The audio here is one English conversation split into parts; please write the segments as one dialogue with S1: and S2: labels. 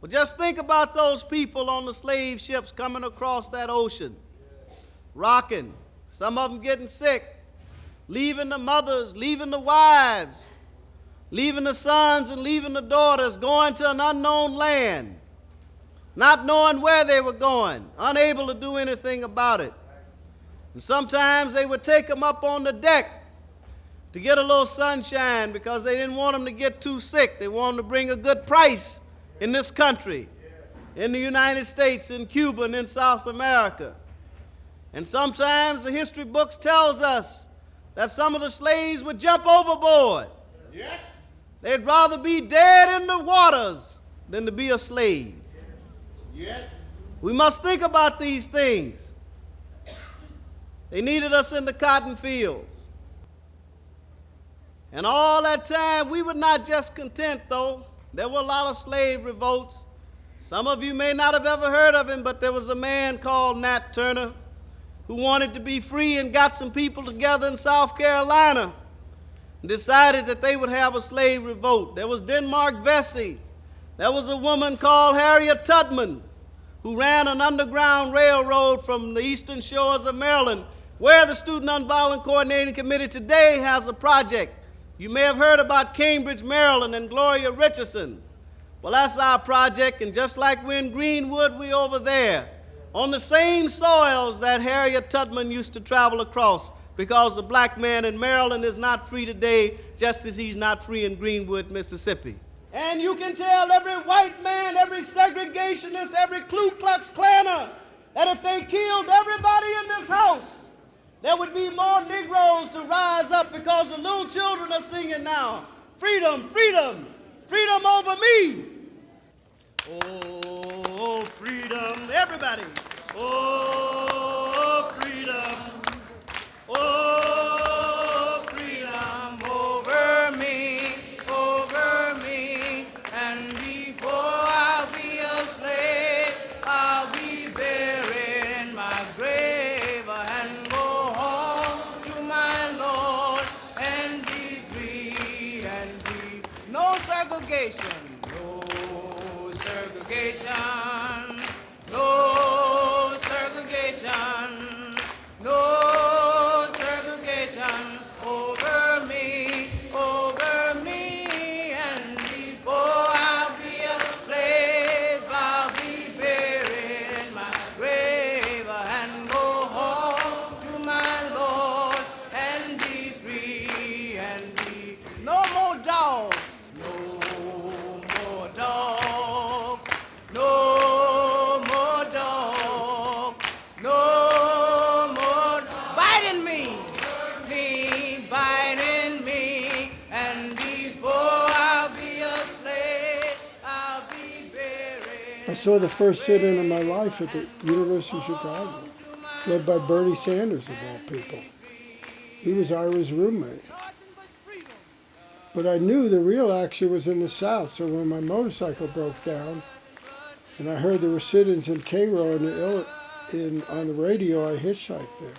S1: But just think about those people on the slave ships coming across that ocean, rocking, some of them getting sick, leaving the mothers, leaving the wives, leaving the sons and leaving the daughters, going to an unknown land, not knowing where they were going, unable to do anything about it. And sometimes they would take them up on the deck to get a little sunshine because they didn't want them to get too sick. They wanted to bring a good price in this country, in the United States, in Cuba, and in South America. And sometimes the history books tells us that some of the slaves would jump overboard. Yes. They'd rather be dead in the waters than to be a slave. Yes. We must think about these things. They needed us in the cotton fields. And all that time, we were not just content, though. There were a lot of slave revolts. Some of you may not have ever heard of him, but there was a man called Nat Turner who wanted to be free and got some people together in South Carolina and decided that they would have a slave revolt. There was Denmark Vesey. There was a woman called Harriet Tubman who ran an underground railroad from the eastern shores of Maryland, where the Student Nonviolent Coordinating Committee today has a project. You may have heard about Cambridge, Maryland, and Gloria Richardson. Well, that's our project, and just like we're in Greenwood, we're over there, on the same soils that Harriet Tubman used to travel across, because the black man in Maryland is not free today, just as he's not free in Greenwood, Mississippi. And you can tell every white man, every segregationist, every Ku Klux Klaner, that if they killed everybody in this house, there would be more Negroes to rise up, because the little children are singing now, freedom, freedom, freedom over me. Oh, freedom, everybody. Oh, freedom. Oh, freedom over me, and before I'll be a slave, I'll be buried in my grave and go home to my Lord and be free and be no segregation, no segregation, no segregation, no segregation over me, and before I'll be a slave, I'll be buried in my grave and go home to my Lord and be free and be no more dogs, no more dogs, no more dogs, no more biting me biting me, and before I'll be a slave, I'll be buried.
S2: I saw the first sit-in of my life at the University of Chicago, led by Bernie Sanders, of all people. He was Ira's roommate. But I knew the real action was in the South, so when my motorcycle broke down, and I heard there were sit-ins in Cairo on the radio, I hitchhiked there.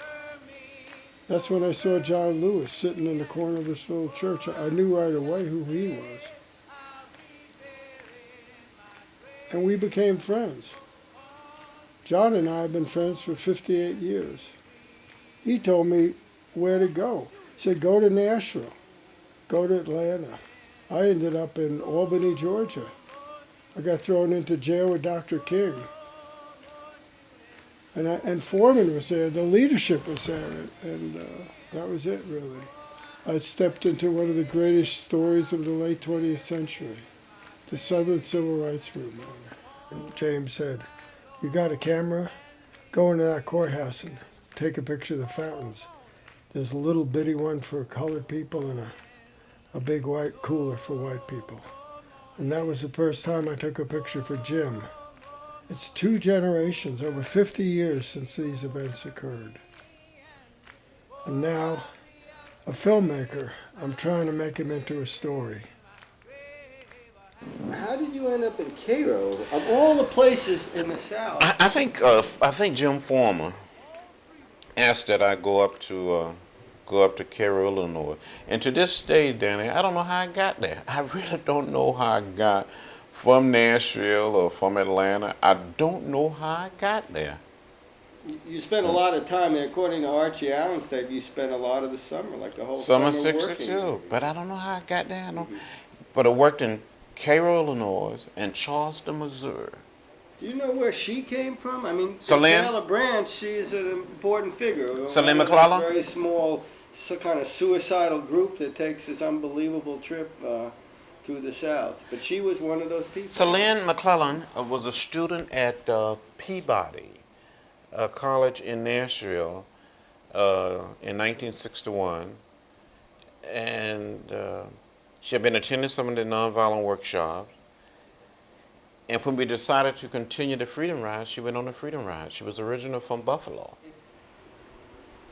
S2: That's when I saw John Lewis sitting in the corner of this little church. I knew right away who he was. And we became friends. John and I have been friends for 58 years. He told me where to go. He said, go to Nashville, go to Atlanta. I ended up in Albany, Georgia. I got thrown into jail with Dr. King. And Foreman was there, the leadership was there, and that was it, really. I stepped into one of the greatest stories of the late 20th century, the Southern Civil Rights Movement. And James said, you got a camera? Go into that courthouse and take a picture of the fountains. There's a little bitty one for colored people and a big white cooler for white people. And that was the first time I took a picture for Jim. It's 2 generations, over 50 years since these events occurred. And now, a filmmaker, I'm trying to make him into a story.
S3: How did you end up in Cairo, of all the places in the South?
S4: I think Jim Former asked that I go up to Cairo, Illinois. And to this day, Danny, I don't know how I got there. I really don't know how I got from Nashville or from Atlanta. I don't know how I got there.
S3: You spent a lot of time, and according to Archie Allen's tape, you spent a lot of the summer, like the whole
S4: Summer
S3: summer working.
S4: '62, but I don't know how I got there. But I worked in Cairo, Illinois, and Charleston, Missouri.
S3: Do you know where she came from? I mean,
S4: Salim?
S3: Taylor Branch, she's an important figure.
S4: Salim
S3: One of
S4: McClellan?
S3: this very small, kind of suicidal group that takes this unbelievable trip through the South. But she was one of those people.
S4: Salim McClellan was a student at Peabody College in Nashville in 1961, and she had been attending some of the nonviolent workshops. And when we decided to continue the Freedom Ride, she went on the Freedom Ride. She was originally from Buffalo.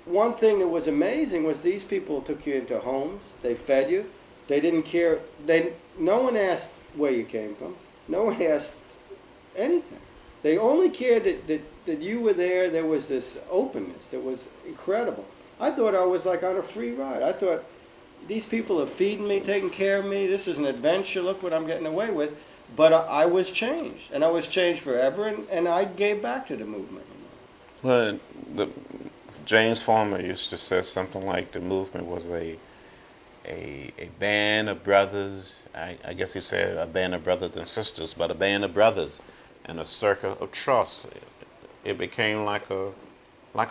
S3: One thing that was amazing was these people took you into homes. They fed you. They didn't care. No one asked where you came from. No one asked anything. They only cared that you were there. There was this openness that was incredible. I thought I was like on a free ride. I thought, these people are feeding me, taking care of me. This is an adventure. Look what I'm getting away with. But I was changed, and I was changed forever, and I gave back to the movement.
S4: Well, James Farmer used to say something like the movement was a band of brothers. I guess he said a band of brothers and sisters, but a band of brothers and a circle of trust. It became like a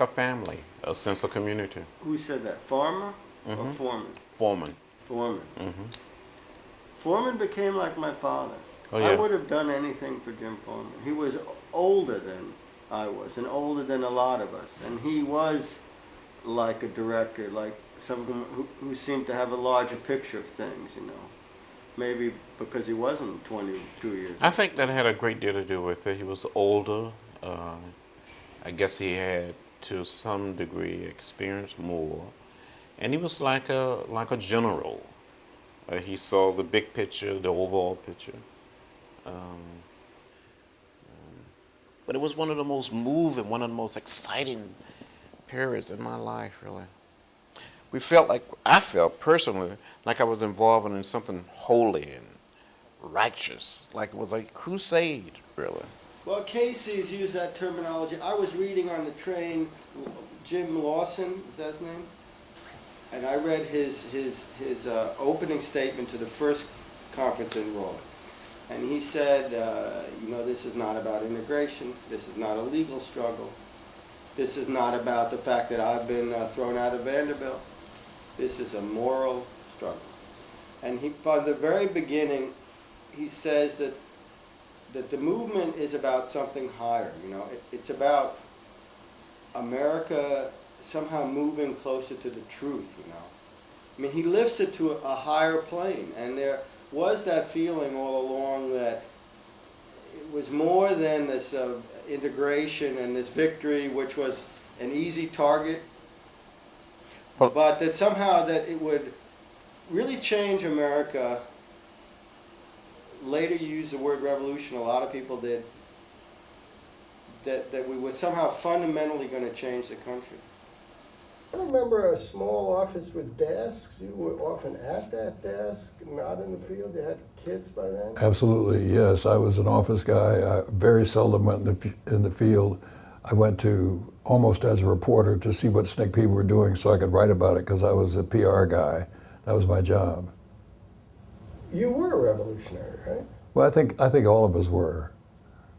S4: family, a sense of community.
S3: Who said that? Farmer or Foreman?
S4: Foreman.
S3: Foreman.
S4: Mm-hmm.
S3: Foreman became like my father.
S4: Oh, yeah.
S3: I would have done anything for Jim Foreman. He was older than I was, and older than a lot of us. And he was like a director, like someone who seemed to have a larger picture of things, you know. Maybe because he wasn't 22 years old.
S4: I think that had a great deal to do with it. He was older. I guess he had, to some degree, experienced more. And he was like a general. He saw the big picture, the overall picture. But it was one of the most moving, one of the most exciting periods in my life, really. I felt personally like I was involved in something holy and righteous, like it was a crusade, really.
S3: Well, Casey's used that terminology. I was reading on the train, Jim Lawson, is that his name? And I read his opening statement to the first conference in Raleigh. And he said, this is not about integration. This is not a legal struggle. This is not about the fact that I've been thrown out of Vanderbilt. This is a moral struggle. And from the very beginning, he says that the movement is about something higher. It's about America somehow moving closer to the truth. I mean, he lifts it to a higher plane, and there was that feeling all along that it was more than this integration and this victory, which was an easy target, but that somehow that it would really change America. Later you used the word revolution, a lot of people did, that we were somehow fundamentally going to change the country. I remember a small office with desks. You were often at that desk, not in the field. You had kids by then?
S5: Absolutely, yes. I was an office guy. I very seldom went in the field. I went to almost as a reporter to see what SNCC people were doing so I could write about it because I was a PR guy. That was my job.
S3: You were a revolutionary, right?
S5: Well, I think all of us were,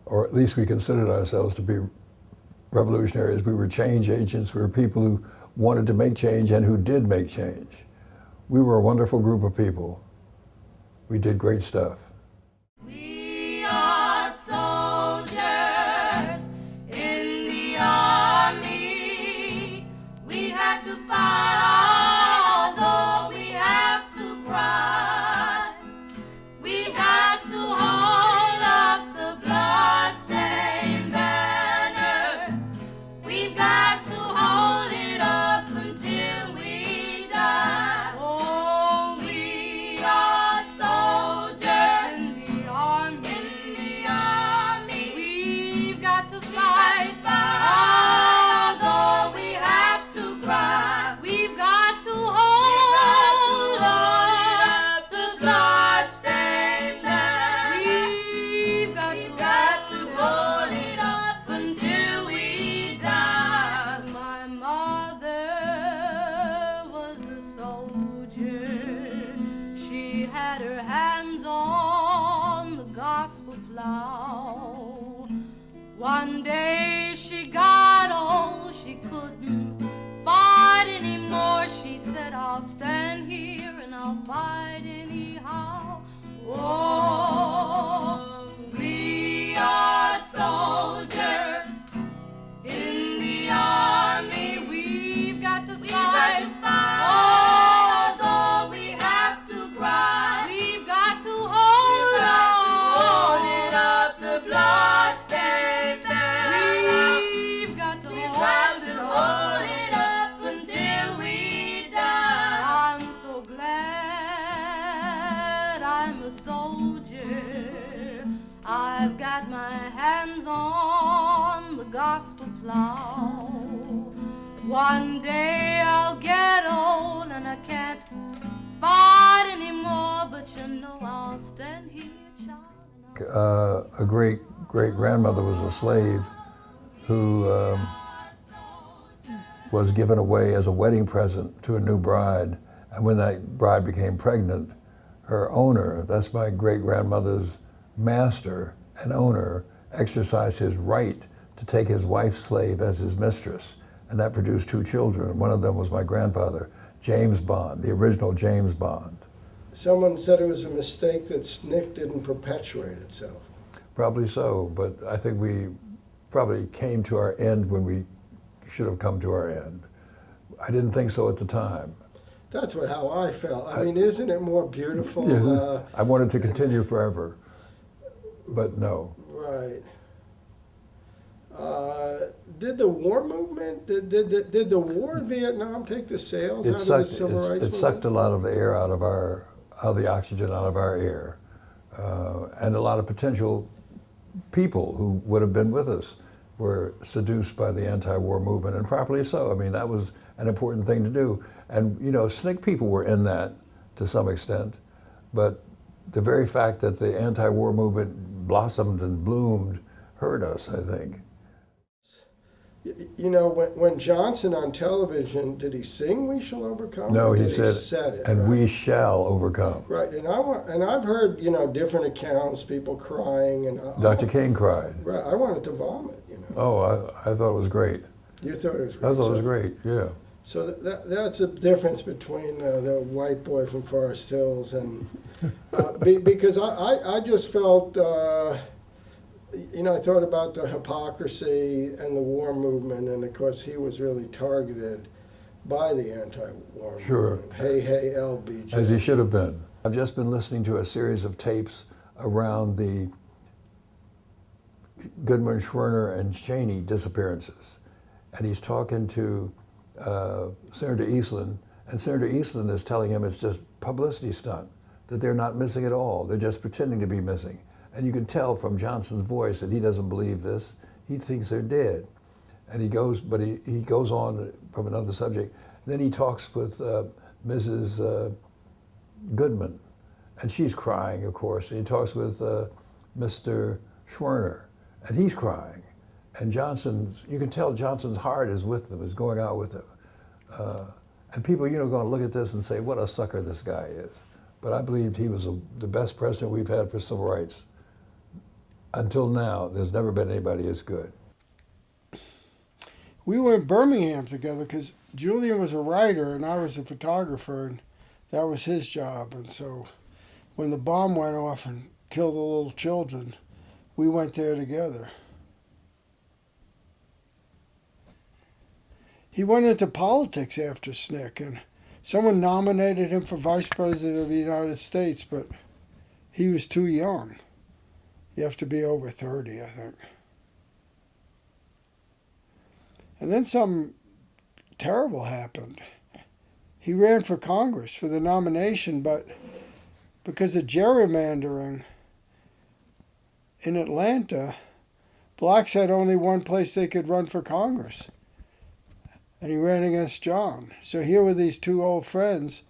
S5: or at least we considered ourselves to be revolutionaries. We were change agents. We were people who wanted to make change and who did make change. We were a wonderful group of people. We did great stuff.
S6: We are soldiers in the army. We have to fight although we have to cry. We got to hold up the bloodstained banner. We've got to hold it up until we die. Oh, we are soldiers plow. One day she got old, she couldn't fight anymore. She said, I'll stand here and I'll fight anyhow. Oh, we are soldiers in the army. We've got to fight. Although we have to cry, we've got to hold on. Hold it up, the blood-stained banner. We've got to hold it up until we die. I'm so glad I'm a soldier. I've got my hands on the gospel plow. One day I'll get old and I can't fight anymore, but you know I'll stand here, child.
S5: A great-grandmother was a slave who was given away as a wedding present to a new bride. And when that bride became pregnant, her owner, that's my great-grandmother's master and owner, exercised his right to take his wife's slave as his mistress. And that produced 2 children. One of them was my grandfather, James Bond, the original James Bond.
S2: Someone said it was a mistake that SNCC didn't perpetuate itself.
S5: Probably so, but I think we probably came to our end when we should have come to our end. I didn't think so at the time.
S2: That's how I felt. I mean, isn't it more beautiful?
S5: Yeah, I wanted to continue forever, but no.
S2: Right. Did the war movement, did the war in Vietnam take the sails out of the civil rights movement?
S5: It sucked a lot of the air out of the oxygen out of our air, and a lot of potential people who would have been with us were seduced by the anti-war movement, and properly so. I mean, that was an important thing to do. And, you know, SNCC people were in that to some extent, but the very fact that the anti-war movement blossomed and bloomed hurt us, I think.
S2: You know, when Johnson on television, did he sing "We Shall Overcome"?
S5: No, he
S2: said
S5: said,
S2: it,
S5: and
S2: right?
S5: We shall overcome.
S2: Right, and I've heard, you know, different accounts, people crying, and
S5: Dr. King cried.
S2: Right, I wanted to vomit, you know.
S5: Oh, I thought it was great.
S2: You thought it was great.
S5: I thought it was great, yeah.
S2: So that's a difference between the white boy from Forest Hills and because I just felt. You know, I thought about the hypocrisy and the war movement, and of course he was really targeted by the anti-war
S5: Sure.
S2: movement. Hey, hey, LBJ.
S5: As he should have been. I've just been listening to a series of tapes around the Goodman, Schwerner, and Cheney disappearances. And he's talking to Senator Eastland, and Senator Eastland is telling him it's just publicity stunt, that they're not missing at all. They're just pretending to be missing. And you can tell from Johnson's voice that he doesn't believe this. He thinks they're dead. And he goes on from another subject. Then he talks with Mrs. Goodman, and she's crying, of course. And he talks with Mr. Schwerner, and he's crying. And you can tell Johnson's heart is with them, is going out with them. And people, you know, going to look at this and say, what a sucker this guy is. But I believed he was the best president we've had for civil rights. Until now, there's never been anybody as good.
S2: We were in Birmingham together because Julian was a writer and I was a photographer, and that was his job. And so when the bomb went off and killed the little children, we went there together. He went into politics after SNCC, and someone nominated him for vice president of the United States, but he was too young. You have to be over 30, I think. And then something terrible happened. He ran for Congress for the nomination, but because of gerrymandering in Atlanta, blacks had only one place they could run for Congress. And he ran against John. So here were these 2 old friends,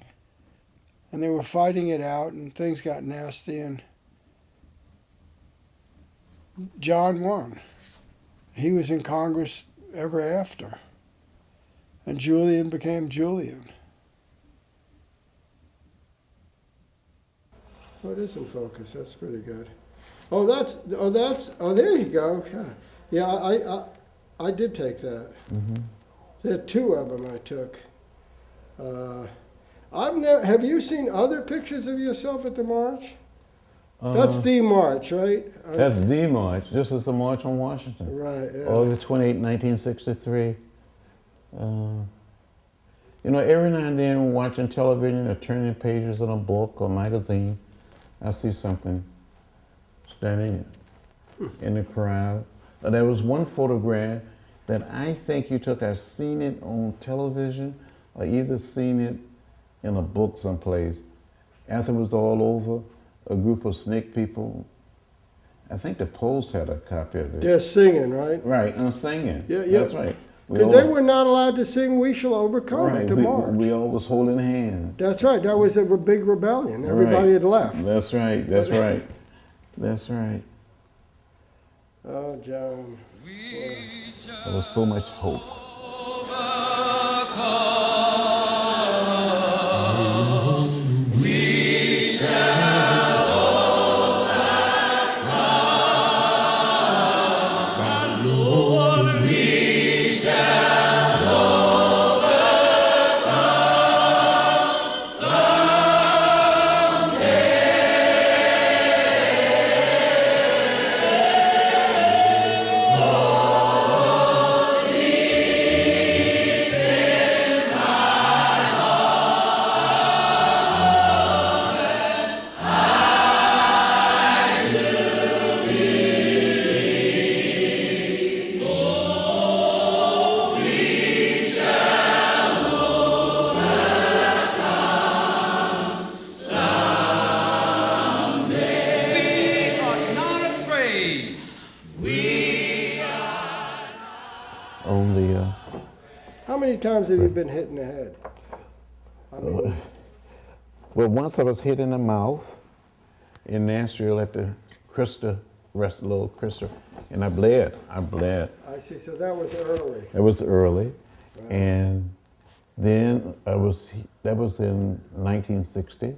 S2: and they were fighting it out, and things got nasty, and John won. He was in Congress ever after. And Julian became Julian. Oh, it is in focus. That's pretty good. Oh, there you go. Yeah, I did take that. There are two of them I took. Have you seen other pictures of yourself at the march? That's the march, right?
S4: That's the march. This is the March on Washington.
S2: Right, yeah.
S4: August 28, 1963. You know, every now and then, watching television or turning pages in a book or magazine, I see something standing in the crowd. There was one photograph that I think you took. I've seen it on television or either seen it in a book someplace. After it was all over, a group of SNCC people, I think the Post had a copy of it.
S2: They're singing, right?
S4: Right, I'm singing.
S2: Yeah, yeah.
S4: That's right.
S2: Because they were not allowed to sing "We Shall Overcome"
S4: right.
S2: at the march.
S4: We all was holding hands.
S2: That's right. That was a big rebellion. Everybody had left.
S4: That's right. That's right. That's right.
S2: Oh, John.
S4: There was so much hope.
S2: How many times have you been hit in the head?
S4: Well, once I was hit in the mouth in Nashville at the little Krista, and I bled.
S2: I see. So that was early.
S4: It was early, right. And then that was in 1960,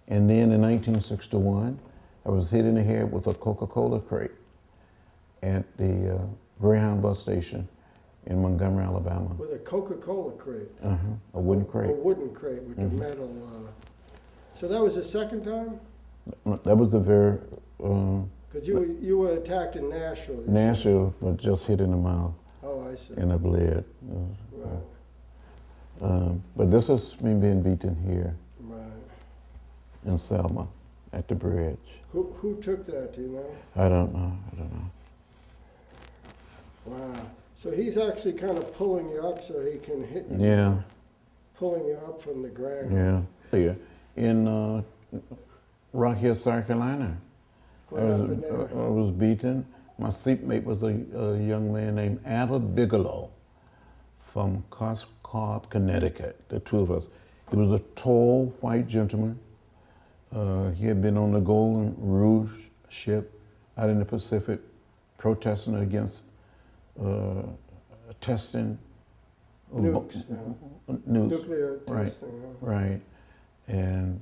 S4: and then in 1961, I was hit in the head with a Coca-Cola crate at the Greyhound bus station in Montgomery, Alabama.
S2: With a Coca-Cola crate?
S4: A wooden crate.
S2: A wooden crate with the metal. So that was the second time?
S4: That was the very...
S2: Because you were attacked in Nashville.
S4: Nashville, but just hit in the mouth.
S2: Oh, I see.
S4: And I bled.
S2: Right.
S4: But this is me being beaten here.
S2: Right.
S4: In Selma, at the bridge.
S2: Who took that, do you know?
S4: I don't know.
S2: Wow. So he's actually kind of pulling you up so he can hit you.
S4: Yeah.
S2: Pulling you up from the ground.
S4: Yeah. In Rock Hill, South Carolina.
S2: What happened there?
S4: I was beaten. My seatmate was a young man named Albert Bigelow from Cobb, Connecticut, the two of us. He was a tall white gentleman. He had been on the Golden Rouge ship out in the Pacific protesting against testing.
S2: Nukes. Nuclear testing.
S4: Right. And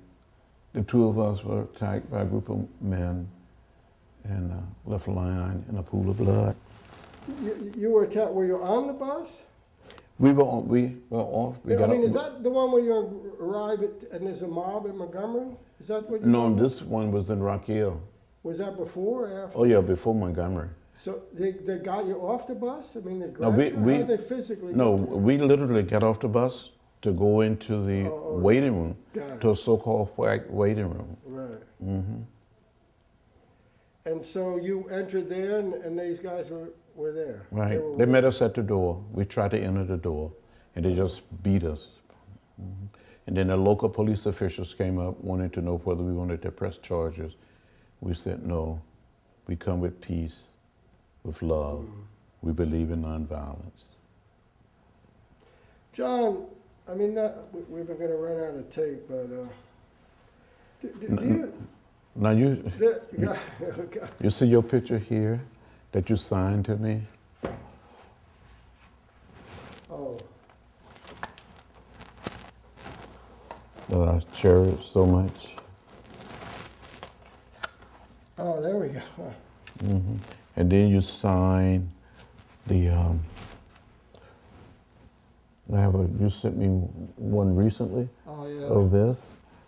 S4: the two of us were attacked by a group of men and left Lyon in a pool of blood.
S2: You were attacked, were you on the bus?
S4: We were off.
S2: Is that the one where you arrive at, and there's a mob in Montgomery? Is that what you
S4: No, this one was in Rock Hill.
S2: Was that before or after?
S4: Oh yeah, before Montgomery.
S2: So they got you off the bus? I mean, they grabbed you? How did they physically
S4: No,
S2: get to you?
S4: we literally got off the bus to go into the waiting room, to a so-called white waiting room.
S2: Right.
S4: Mm-hmm.
S2: And so you entered there, and these guys were there.
S4: Right. They met us at the door. We tried to enter the door, and they just beat us. Mm-hmm. And then the local police officials came up wanting to know whether we wanted to press charges. We said no. We come with peace, with love. We believe in nonviolence.
S2: John, I mean, we were going to run out of tape, but do you...
S4: Now you see your picture here that you signed to me?
S2: Oh.
S4: That I cherish so much.
S2: Oh, there we go.
S4: And then you sign the, you sent me one recently
S2: Oh, yeah.
S4: of this,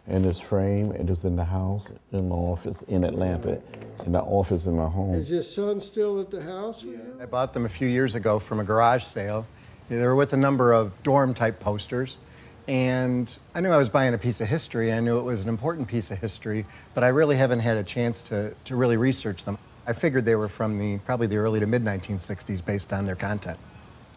S4: and it's framed, and it's in the house, in my office in Atlanta, in the office in my home.
S2: Is your son still at the house with you?
S7: I bought them a few years ago from a garage sale. They were with a number of dorm-type posters. And I knew I was buying a piece of history. I knew it was an important piece of history, but I really haven't had a chance to really research them. I figured they were from probably the early to mid-1960s based on their content.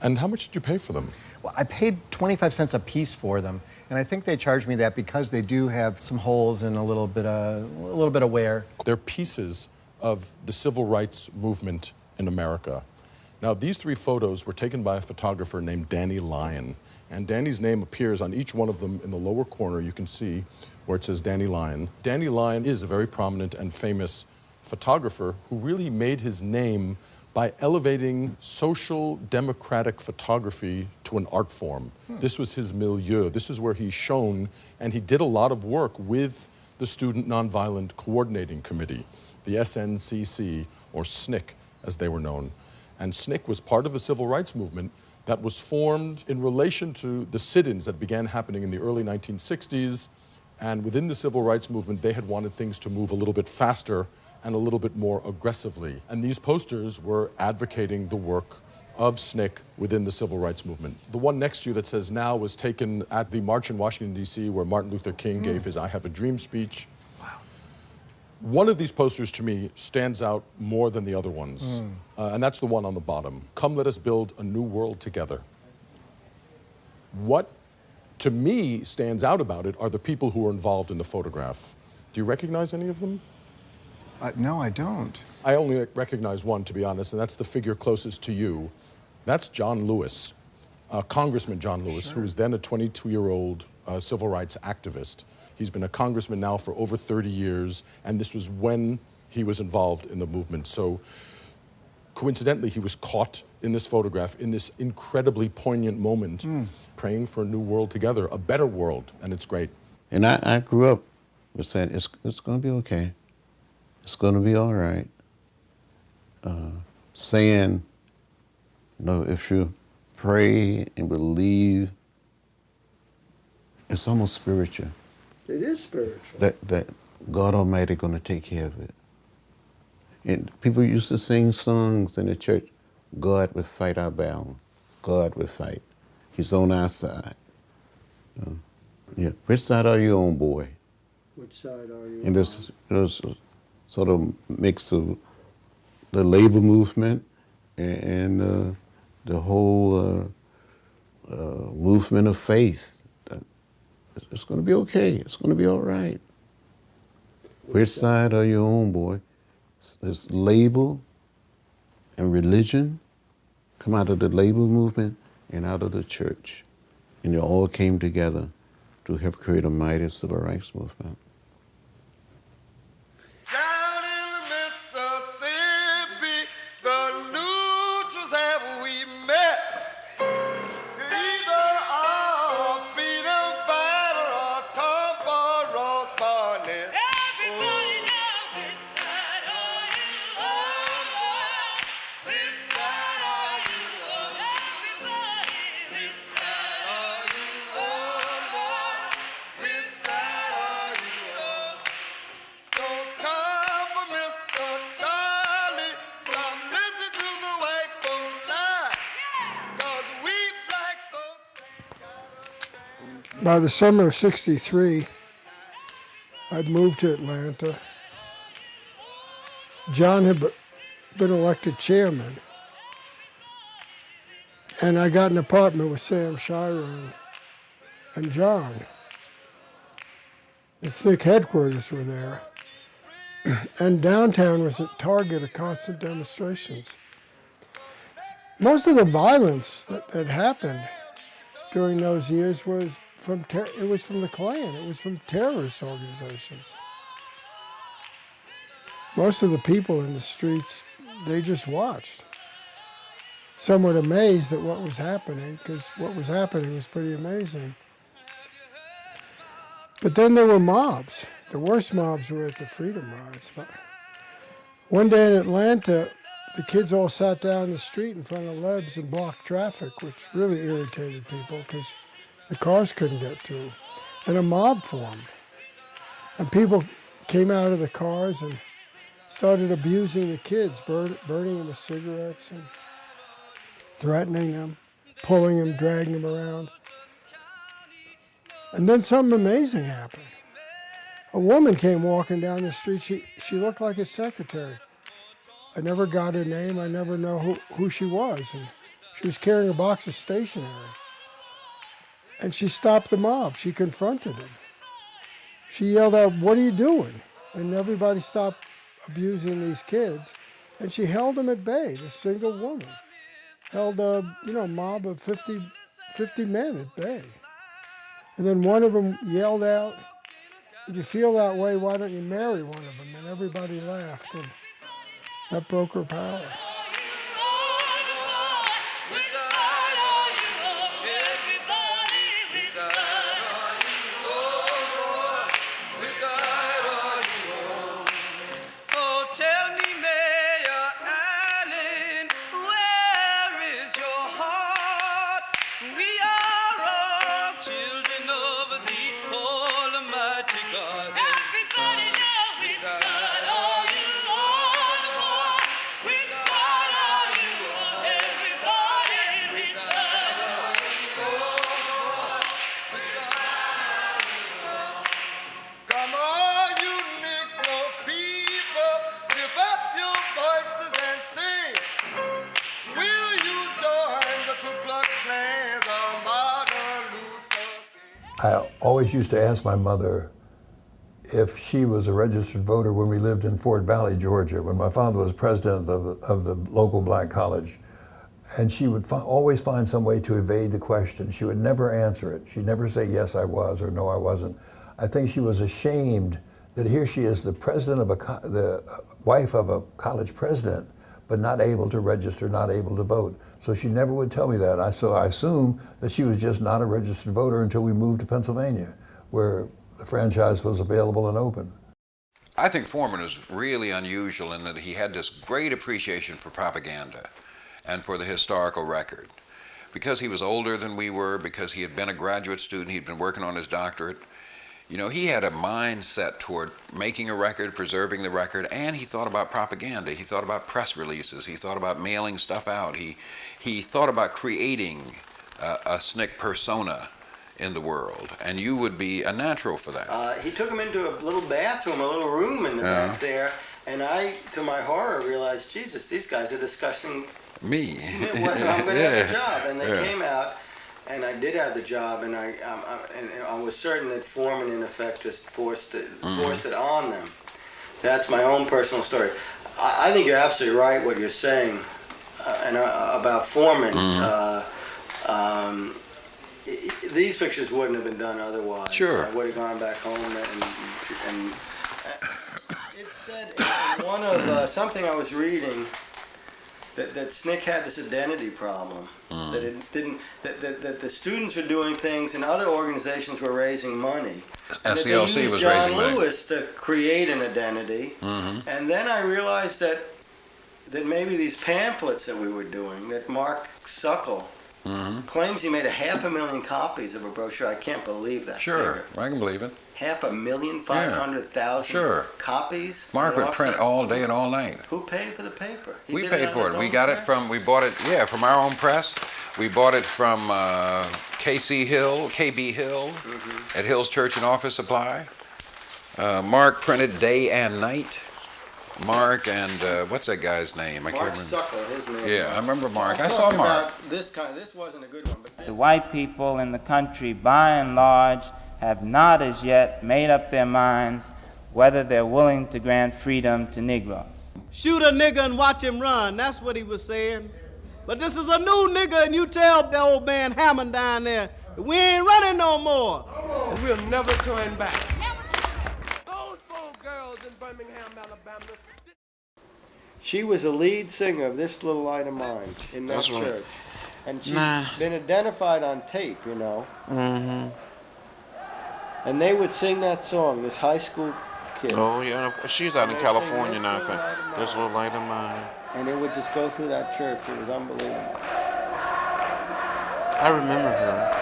S8: And how much did you pay for them?
S7: Well, I paid 25 cents a piece for them, and I think they charged me that because they do have some holes and a little bit of wear.
S8: They're pieces of the civil rights movement in America. Now, these 3 photos were taken by a photographer named Danny Lyon, and Danny's name appears on each one of them in the lower corner. You can see where it says Danny Lyon. Danny Lyon is a very prominent and famous photographer who really made his name by elevating social democratic photography to an art form. This was his milieu. This is where he shone, and he did a lot of work with the Student Nonviolent Coordinating Committee, the Sncc, or SNCC as they were known. And SNCC was part of the civil rights movement that was formed in relation to the sit-ins that began happening in the early 1960s. And within the civil rights movement, they had wanted things to move a little bit faster and a little bit more aggressively. And these posters were advocating the work of SNCC within the civil rights movement. The one next to you that says now was taken at the march in Washington, D.C., where Martin Luther King gave his I Have a Dream speech. Wow. One of these posters to me stands out more than the other ones, and that's the one on the bottom. Come, let us build a new world together. What, to me, stands out about it are the people who are involved in the photograph. Do you recognize any of them?
S7: No, I don't.
S8: I only recognize one, to be honest, and that's the figure closest to you. That's John Lewis, Congressman John Lewis, who was then a 22-year-old civil rights activist. He's been a congressman now for over 30 years, and this was when he was involved in the movement. So, coincidentally, he was caught in this photograph in this incredibly poignant moment, praying for a new world together, a better world, and it's great.
S4: And I grew up with saying, it's going to be okay. It's going to be all right. Saying, if you pray and believe, it's almost spiritual.
S2: It is spiritual.
S4: That God Almighty going to take care of it. And people used to sing songs in the church, God will fight our battle. God will fight. He's on our side. Yeah. Which side are you on, boy?
S2: Which side are you
S4: And
S2: on?
S4: there's sort of mix of the labor movement and the whole movement of faith. It's going to be okay. It's going to be all right. Which side are you on, boy? There's labor and religion come out of the labor movement and out of the church. And they all came together to help create a mighty civil rights movement.
S3: Down in the Mississippi, the neutrals have we met. Either a freedom fighter or Tom for Ross Barnett. Everybody now, which side are you on? Which side are you on? Everybody, which side are you on? Which side are you on? Don't come for Mr. Charlie. Stop listening to the white folks lie. 'Cause we black folks.
S2: By the summer of '63, I'd moved to Atlanta. John had been elected chairman. And I got an apartment with Sam Chiron and John. The SNCC headquarters were there. And downtown was a target of constant demonstrations. Most of the violence that happened during those years was from the Klan. It was from terrorist organizations. Most of the people in the streets, they just watched. Somewhat amazed at what was happening, because what was happening was pretty amazing. But then there were mobs. The worst mobs were at the Freedom Rides. One day in Atlanta, the kids all sat down in the street in front of Leb's and blocked traffic, which really irritated people because the cars couldn't get through. And a mob formed. And people came out of the cars and started abusing the kids, burning them with cigarettes and threatening them, pulling them, dragging them around. And then something amazing happened. A woman came walking down the street. She looked like his secretary. I never got her name. I never know who she was. And she was carrying a box of stationery. And she stopped the mob. She confronted him. She yelled out, "What are you doing?" And everybody stopped abusing these kids. And she held them at bay, this single woman. Held a mob of 50 men at bay. And then one of them yelled out, "If you feel that way, why don't you marry one of them?" And everybody laughed, and that broke her power.
S5: I always used to ask my mother if she was a registered voter when we lived in Fort Valley, Georgia, when my father was president of the local black college. And she would always find some way to evade the question. She would never answer it. She'd never say, "Yes, I was," or "No, I wasn't." I think she was ashamed that here she is, the president of the wife of a college president, but not able to register, not able to vote. So she never would tell me that. So I assumed that she was just not a registered voter until we moved to Pennsylvania, where the franchise was available and open.
S9: I think Foreman is really unusual in that he had this great appreciation for propaganda and for the historical record. Because he was older than we were, because he had been a graduate student, he'd been working on his doctorate, he had a mindset toward making a record, preserving the record, and he thought about propaganda. He thought about press releases. He thought about mailing stuff out. He thought about creating a Sncc persona in the world, and you would be a natural for that.
S3: He took him into a little bathroom, a little room in the back there, and I, to my horror, realized, Jesus, these guys are discussing
S9: me.
S3: When I'm going to have a job. And they came out, and I did have the job, and I was certain that Foreman, in effect, just forced it on them. That's my own personal story. I think you're absolutely right what you're saying about Foreman's. These pictures wouldn't have been done otherwise.
S9: Sure.
S3: I would have gone back home and it said in one of something I was reading that Sncc had this identity problem. That it didn't. That the students were doing things and other organizations were raising money. And
S9: SCLC
S3: that they used
S9: was
S3: John
S9: raising money.
S3: Lewis to create an identity. And then I realized that maybe these pamphlets that we were doing, that Mark Suckle claims he made 500,000 copies of a brochure. I can't believe that
S9: Sure,
S3: figure.
S9: I can believe it.
S3: 500,000 copies.
S9: Mark would print all day and all night.
S3: Who paid for the paper? He
S9: We
S3: did
S9: paid
S3: on
S9: for
S3: his
S9: it. We
S3: own
S9: got it
S3: press?
S9: from, we bought it, from our own press. We bought it from KB Hill at Hill's Church and Office Supply. Mark printed day and night. Mark and what's that guy's name? I can't
S3: Mark
S9: remember.
S3: Suckle, his name.
S9: Yeah, I remember Mark. I
S3: I'm
S9: saw
S3: talking
S9: Mark.
S3: about this wasn't a good one, but this.
S10: The white people in the country, by and large, have not as yet made up their minds whether they're willing to grant freedom to Negroes.
S1: Shoot a nigger and watch him run. That's what he was saying. But this is a new nigger, and you tell the old man Hammond down there, we ain't running no more.
S11: And we'll never turn back. Those 4 girls in Birmingham, Alabama.
S3: She was a lead singer of This Little Light of Mine in that
S4: That's right.
S3: church. And she's been identified on tape, And they would sing that song, this high school kid.
S4: Oh, yeah. She's out in
S3: And they'd
S4: California
S3: sing,
S4: now, I
S3: "This
S4: think.
S3: Little Light of
S4: This
S3: Mine."
S4: little light of mine.
S3: And it would just go through that church. It was unbelievable.
S4: I remember her.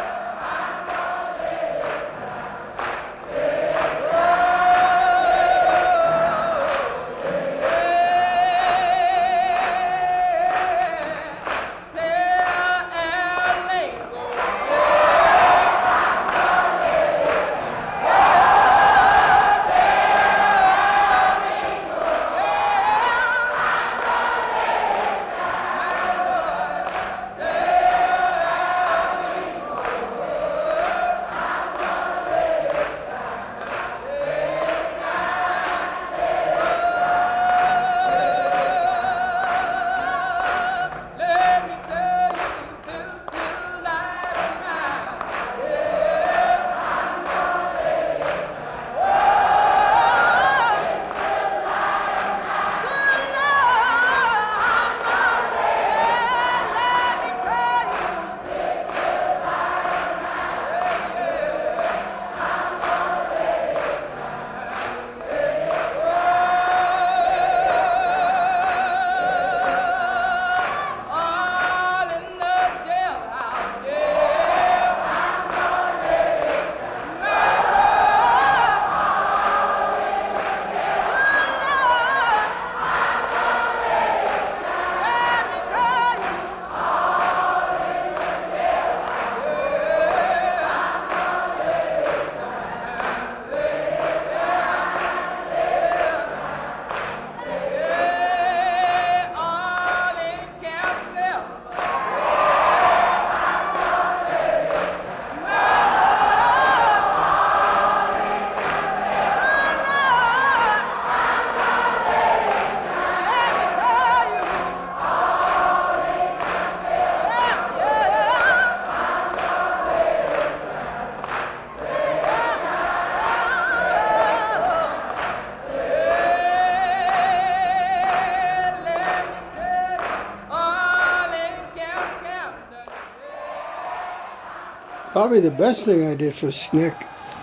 S2: Probably the best thing I did for SNCC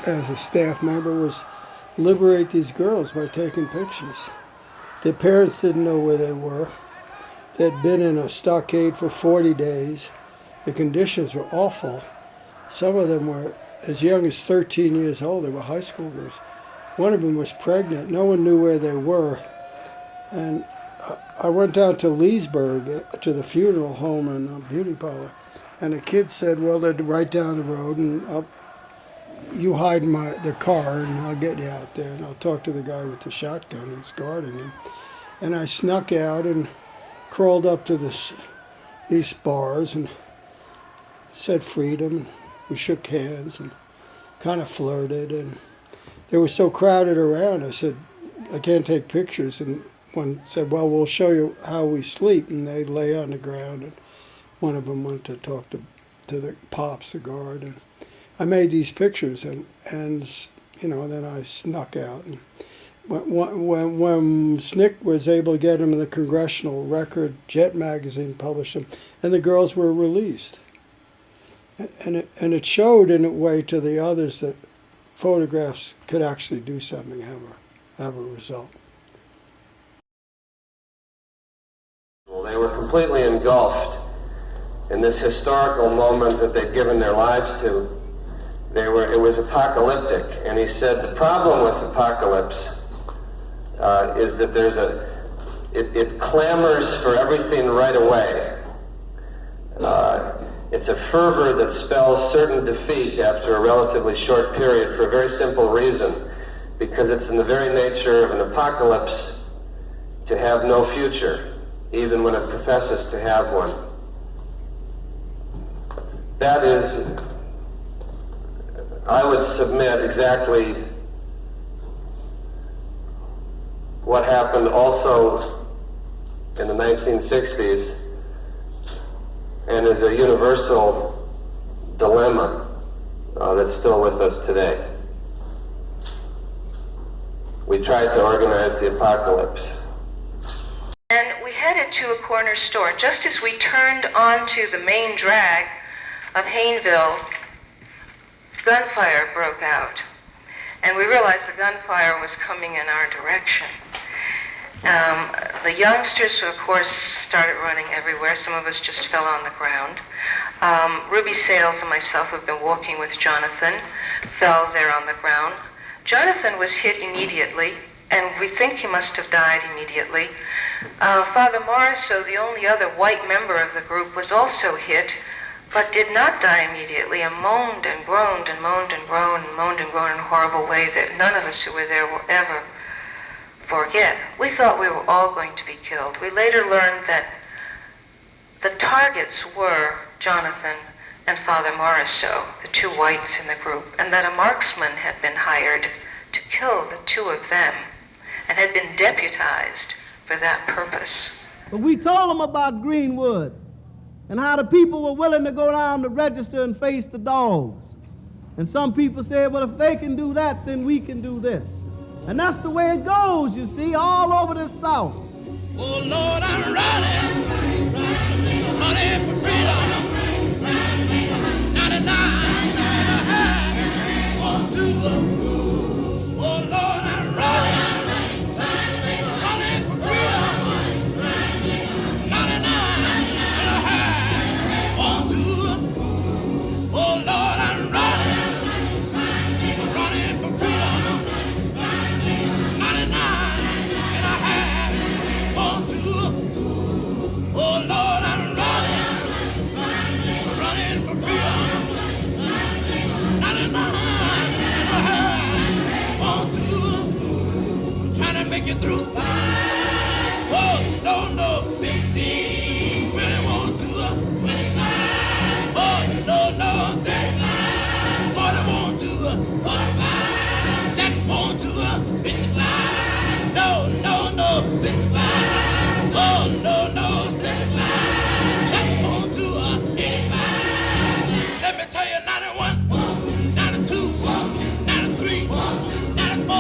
S2: as a staff member was liberate these girls by taking pictures. Their parents didn't know where they were. They'd been in a stockade for 40 days. The conditions were awful. Some of them were as young as 13 years old. They were high school girls. One of them was pregnant. No one knew where they were. And I went down to Leesburg to the funeral home and a beauty parlor. And the kid said, well, they're right down the road, and you hide in the car, and I'll get you out there, and I'll talk to the guy with the shotgun who's guarding him. And I snuck out and crawled up to these bars and said freedom. And we shook hands and kind of flirted. And they were so crowded around, I said, I can't take pictures. And one said, well, we'll show you how we sleep. And they lay on the ground. And one of them went to talk to the Pops, the guard, and I made these pictures, and then I snuck out. And when Sncc was able to get them in the Congressional Record, Jet magazine published them, and the girls were released. And it showed in a way to the others that photographs could actually do something, have a result.
S12: Well, they were completely engulfed in this historical moment that they'd given their lives to. It was apocalyptic, and he said the problem with apocalypse is that it clamors for everything right away. It's a fervor that spells certain defeat after a relatively short period for a very simple reason, because it's in the very nature of an apocalypse to have no future, even when it professes to have one. That is, I would submit, exactly what happened also in the 1960s and is a universal dilemma that's still with us today. We tried to organize the apocalypse.
S13: And we headed to a corner store. Just as we turned onto the main drag of Hayneville, gunfire broke out. and we realized the gunfire was coming in our direction. The youngsters, of course, started running everywhere. Some of us just fell on the ground. Ruby Sales and myself have been walking with Jonathan, fell there on the ground. Jonathan was hit immediately, and we think he must have died immediately. Father Morrisseau, the only other white member of the group, was also hit, but did not die immediately, and moaned and groaned and moaned and groaned and moaned and groaned in a horrible way that none of us who were there will ever forget. We thought we were all going to be killed. We later learned that the targets were Jonathan and Father Morrisseau, the two whites in the group, and that a marksman had been hired to kill the two of them and had been deputized for that purpose.
S1: But we told them about Greenwood and how the people were willing to go down to register and face the dogs. And some people said, well, if they can do that, then we can do this. And that's the way it goes, you see, all over the South.
S11: Oh, Lord, I'm running for freedom. 99 and a half, want to. Oh, Lord, I'm running for freedom. 99 and a half, want to. Oh, Lord, I'm running for freedom. 99 and a half, want to. Oh, Lord, I'm running for freedom. 99 and a half, want to. I'm trying to make it through. Oh, no, 15, 20, want to. 25, oh, no, 35, 40, want to. 45, that want to. 55, no, 65, oh, no, 75, that want to. 85, let me tell you, 91, 92, 93, 94,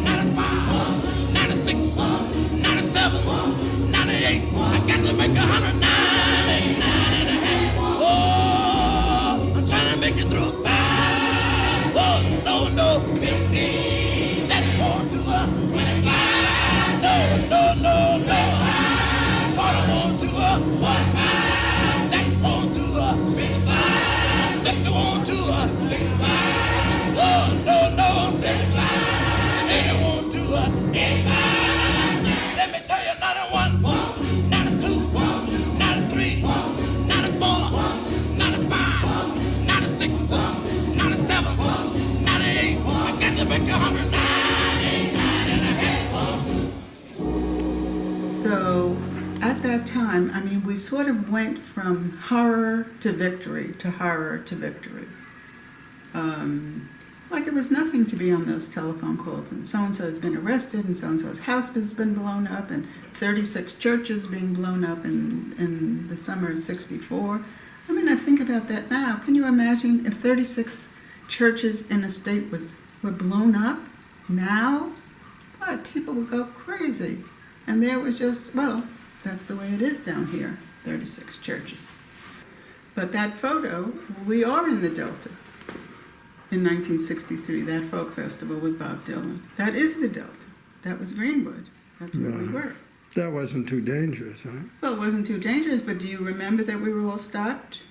S11: 95, 96, 97, 98, I got to make 199 and a half. Oh, I'm trying to make it through 5. Oh, no, 15, that want to. 25, no, 40 want to. 45, that want to. 55, 60 want to. 65, oh, no, 75, 80 want to. 85, let me tell you, 91, 92, 93, 94, 95, 96, 97, 98, I got to make 199 and a half.
S14: So at that time, I mean, we sort of went from horror to victory to horror to victory. Like it was nothing to be on those telephone calls and so-and-so has been arrested and so-and-so's house has been blown up and 36 churches being blown up in the summer of '64. I mean, I think about that now. Can you imagine if 36 churches in a state were blown up now? What? People would go crazy. And there was just, well, that's the way it is down here, 36 churches. But that photo, we are in the Delta. In 1963, that folk festival with Bob Dylan. That is the Delta. That was Greenwood. That's where we were.
S2: That wasn't too dangerous, huh?
S14: Well, it wasn't too dangerous, but do you remember that we were all stopped?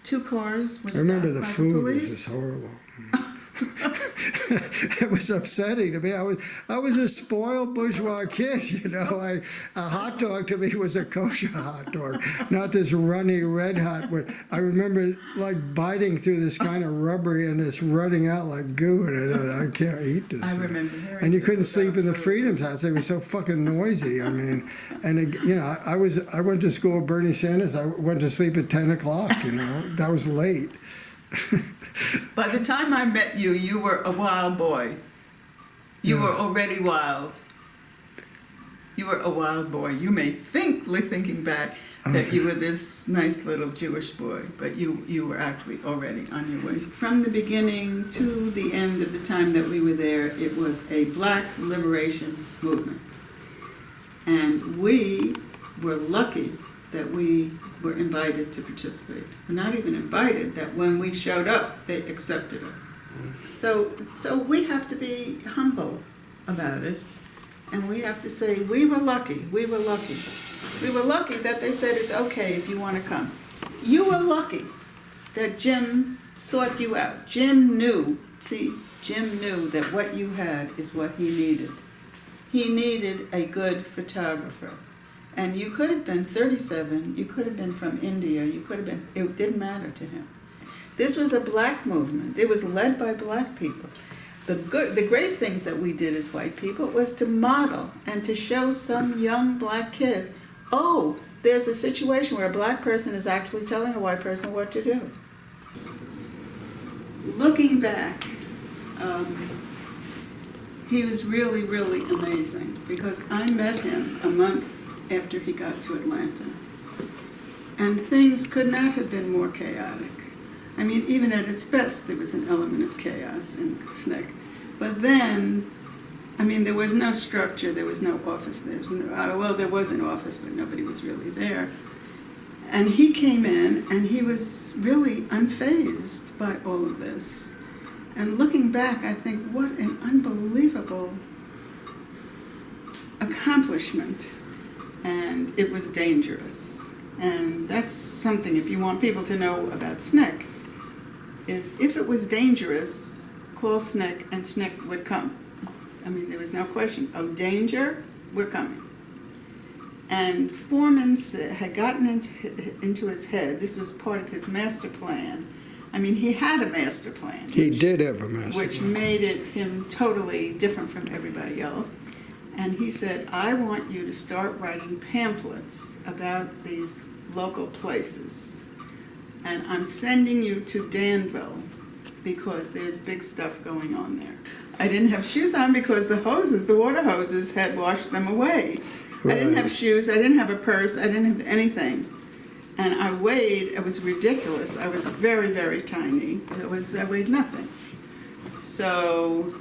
S14: 2 cars were stopped by the police.
S2: I remember the food was just horrible. It was upsetting to me. I was a spoiled bourgeois kid, you know. A hot dog to me was a kosher hot dog, not this runny red hot. I remember like biting through this kind of rubbery and it's running out like goo, and I thought, I can't eat this.
S14: I remember hearing.
S2: And you couldn't sleep in the Freedom's house. It was so fucking noisy. I mean, and you know, I went to school with Bernie Sanders. I went to sleep at 10 o'clock. You know, that was late.
S14: By the time I met you, you were a wild boy. You were already wild. You were a wild boy. You may think, thinking back, that you were this nice little Jewish boy, but you were actually already on your way. From the beginning to the end of the time that we were there, it was a black liberation movement. And we were lucky that we were invited to participate. We're not even invited, that when we showed up, they accepted us. So we have to be humble about it, and we have to say, we were lucky, we were lucky. We were lucky that they said it's okay if you want to come. You were lucky that Jim sought you out. Jim knew that what you had is what he needed. He needed a good photographer. And you could have been 37, you could have been from India, you could have been, it didn't matter to him. This was a black movement. It was led by black people. The great things that we did as white people was to model and to show some young black kid, oh, there's a situation where a black person is actually telling a white person what to do. Looking back, he was really, really amazing, because I met him a month after he got to Atlanta. And things could not have been more chaotic. I mean, even at its best, there was an element of chaos in SNCC. But then, I mean, there was no structure, there was no office. There was an office, but nobody was really there. And he came in, and he was really unfazed by all of this. And looking back, I think, what an unbelievable accomplishment. And it was dangerous. And that's something, if you want people to know about SNCC, is if it was dangerous, call SNCC and SNCC would come. I mean, there was no question. Oh, danger, we're coming. And Foreman had gotten into his head, this was part of his master plan. I mean, he had a master plan.
S2: He did have a master plan.
S14: Which made him totally different from everybody else. And he said, I want you to start writing pamphlets about these local places. And I'm sending you to Danville because there's big stuff going on there. I didn't have shoes on because the water hoses had washed them away. Right. I didn't have shoes, I didn't have a purse, I didn't have anything. And I weighed, it was ridiculous. I was very, very tiny. I weighed nothing. So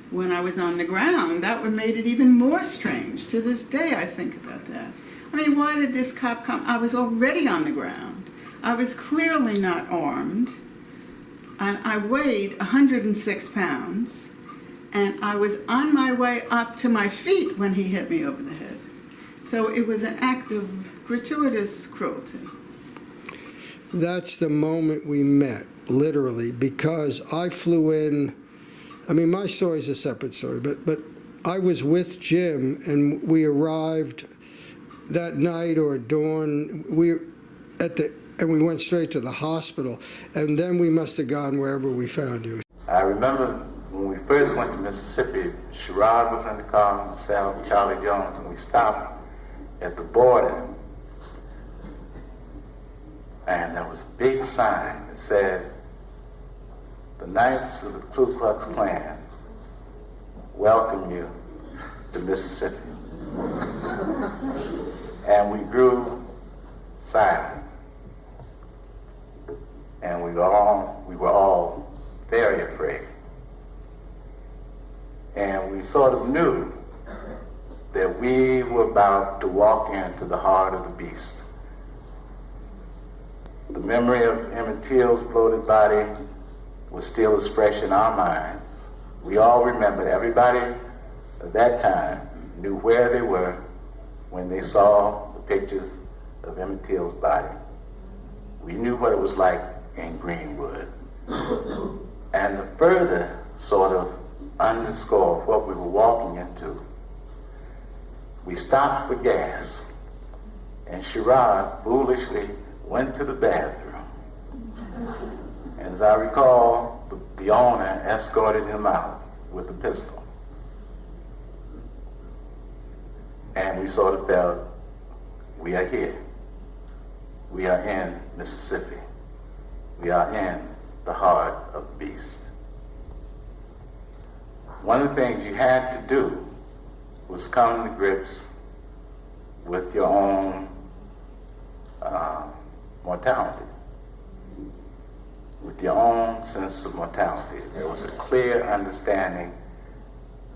S14: when I was on the ground, that made it even more strange. To this day, I think about that. I mean, why did this cop come? I was already on the ground. I was clearly not armed. And I weighed 106 pounds. And I was on my way up to my feet when he hit me over the head. So it was an act of gratuitous cruelty.
S2: That's the moment we met, literally, because I flew in. I mean, my story's a separate story, but I was with Jim, and we arrived that night or dawn. And we went straight to the hospital, and then we must have gone wherever we found you.
S15: I remember when we first went to Mississippi, Sherrod was in the car, myself, Charlie Jones, and we stopped at the border. And there was a big sign that said, "The Knights of the Ku Klux Klan welcome you to Mississippi." And we grew silent. And we were all very afraid. And we sort of knew that we were about to walk into the heart of the beast. The memory of Emmett Till's bloated body was still as fresh in our minds. We all remembered, everybody at that time knew where they were when they saw the pictures of Emmett Till's body. We knew what it was like in Greenwood. And to further sort of underscore what we were walking into, we stopped for gas, and Sherrod foolishly went to the bathroom. And as I recall, the owner escorted him out with a pistol. And we sort of felt, we are here. We are in Mississippi. We are in the heart of the beast. One of the things you had to do was come to grips with your own mortality, with your own sense of mortality. There was a clear understanding,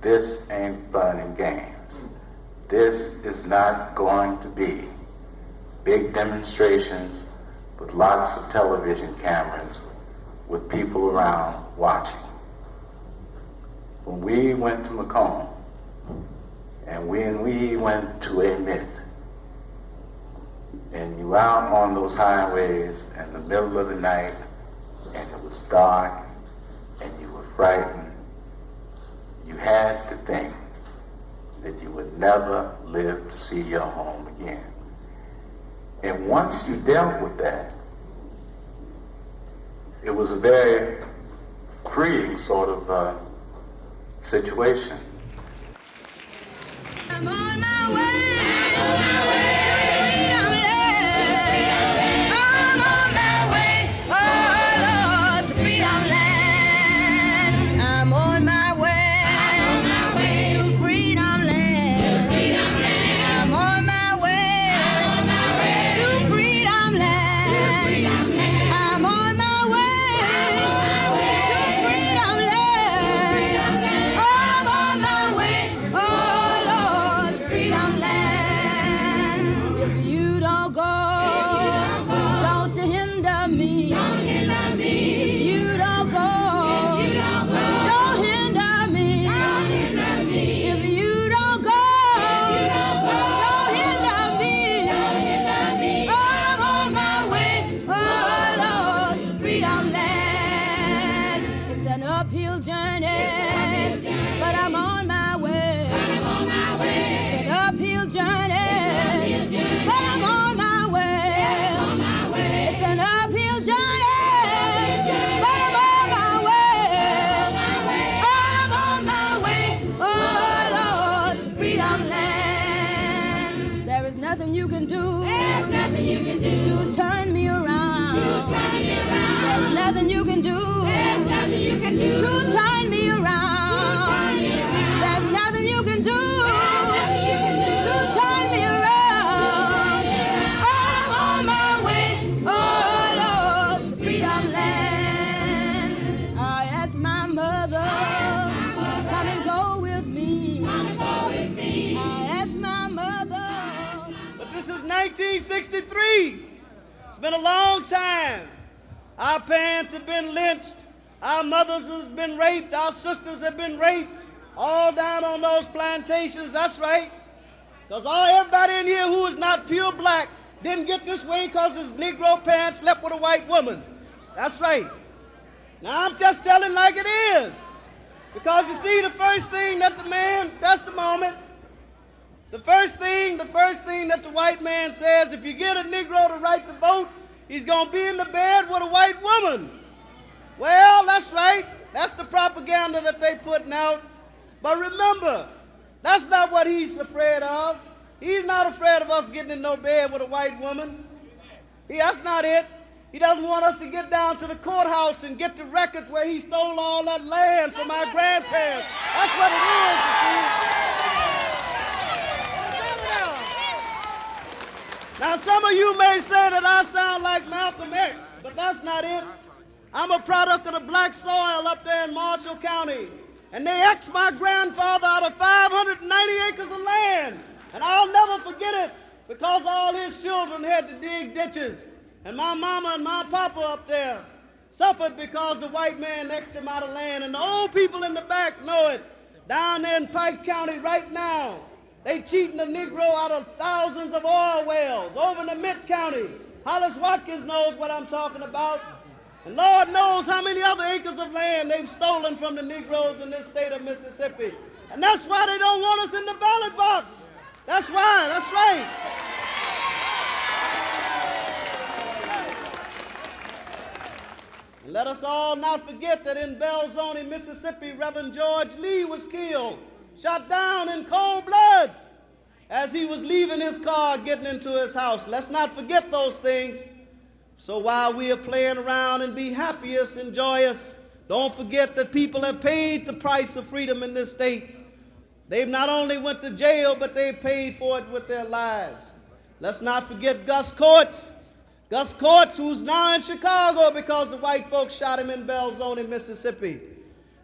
S15: this ain't fun and games. This is not going to be big demonstrations with lots of television cameras with people around watching. when we went to Macomb and when we went to Amite, and you were out on those highways in the middle of the night, and it was dark, and you were frightened, you had to think that you would never live to see your home again. And once you dealt with that, it was a very freeing sort of situation.
S6: I'm on my way. I'm on my way. Freedom land. I'm on my way. Oh Lord, to freedom land. I'm on my way. I'm on my way to freedom land. To freedom land. I'm on my way. I'm on my way to freedom land. To freedom land. I'm on my way. I'm on my way to freedom land. I'm on my way. Oh Lord, freedom land. If you don't go, don't you hinder me. Don't hinder me. If you don't go, don't hinder me. If you don't go, don't hinder me. I'm on my way, oh Lord, to freedom land. It's an uphill journey, but I'm on my way. It's an uphill journey, but I'm on my way. It's an uphill journey, but I'm on my way. I'm on my way, oh Lord, to freedom land. There is nothing you can do to turn me around. There's nothing you can do to turn me around. There's nothing you can do to turn me around. I'm on my way, oh Lord, to freedom land. I asked my mother, come and go with me. I asked my mother.
S1: But this is 1963. It's been a long time. Our parents have been lynched. Our mothers have been raped. Our sisters have been raped. All down on those plantations, that's right. Because everybody in here who is not pure black didn't get this way because his Negro parents slept with a white woman. That's right. Now I'm just telling like it is. Because you see, the first thing that the man, just a moment, the first thing that the white man says, if you get a Negro to right to vote, he's going to be in the bed with a white woman. Well, that's right. That's the propaganda that they putting out. But remember, that's not what he's afraid of. He's not afraid of us getting in no bed with a white woman. That's not it. He doesn't want us to get down to the courthouse and get the records where he stole all that land from our grandparents. That's what it is, you see. Now, some of you may say that I sound like Malcolm X, but that's not it. I'm a product of the black soil up there in Marshall County. And they axed my grandfather out of 590 acres of land. And I'll never forget it because all his children had to dig ditches. And my mama and my papa up there suffered because the white man next to him out of land. And the old people in the back know it. Down there in Pike County right now, they cheating the Negro out of thousands of oil wells. Over in the Mid County, Hollis Watkins knows what I'm talking about. And Lord knows how many other acres of land they've stolen from the Negroes in this state of Mississippi. And that's why they don't want us in the ballot box. That's why, that's right. And let us all not forget that in Belzoni, Mississippi, Reverend George Lee was killed, shot down in cold blood as he was leaving his car, getting into his house. Let's not forget those things. So while we are playing around and be happiest and joyous, don't forget that people have paid the price of freedom in this state. They've not only went to jail, but they've paid for it with their lives. Let's not forget Gus Courts. Gus Courts, who's now in Chicago because the white folks shot him in Belzoni, Mississippi.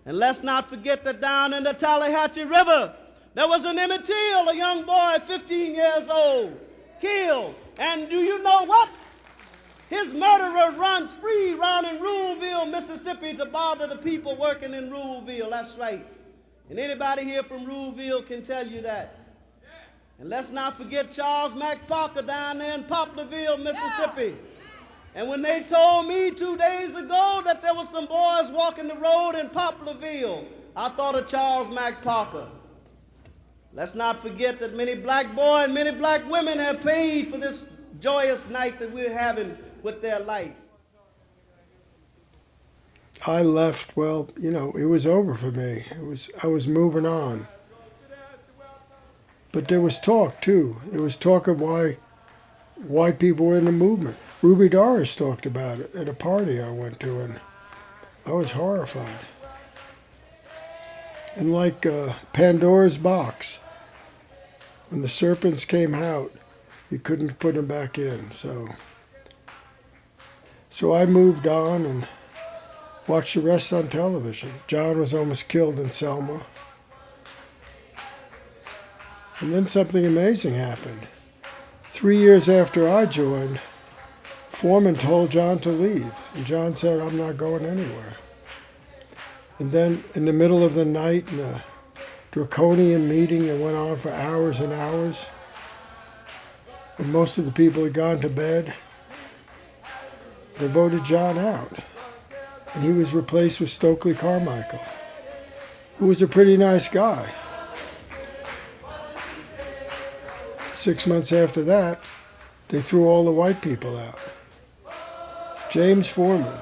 S1: And let's not forget that down in the Tallahatchie River, there was an Emmett Till, a young boy, 15 years old, killed. And do you know what? His murderer runs free around in Ruleville, Mississippi to bother the people working in Ruleville. That's right. And anybody here from Ruleville can tell you that. And let's not forget Charles Mack Parker down there in Poplarville, Mississippi. And when they told me 2 days ago that there were some boys walking the road in Poplarville, I thought of Charles Mack Parker. Let's not forget that many black boys and many black women have paid for this joyous night that we're having with their life.
S2: I left, well, you know, it was over for me. I was moving on. But there was talk, too. There was talk of why white people were in the movement. Ruby Doris talked about it at a party I went to, and I was horrified. And like Pandora's box, when the serpents came out, you couldn't put them back in. So I moved on and watched the rest on television. John was almost killed in Selma. And then something amazing happened. 3 years after I joined, Foreman told John to leave. And John said, I'm not going anywhere. And then in the middle of the night, in a draconian meeting that went on for hours and hours, when most of the people had gone to bed, they voted John out. And he was replaced with Stokely Carmichael, who was a pretty nice guy. 6 months after that, they threw all the white people out. James Foreman,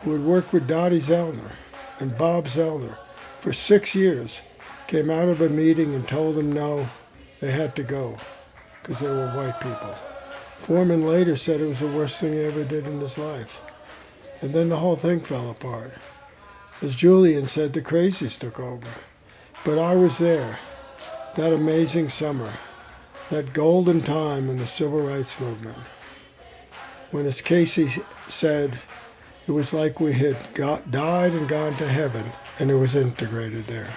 S2: who had worked with Dottie Zellner and Bob Zellner for 6 years, came out of a meeting and told them no, they had to go because they were white people. Foreman later said it was the worst thing he ever did in his life. And then the whole thing fell apart. As Julian said, the crazies took over. But I was there, that amazing summer, that golden time in the civil rights movement, when, as Casey said, it was like we had died and gone to heaven, and it was integrated there.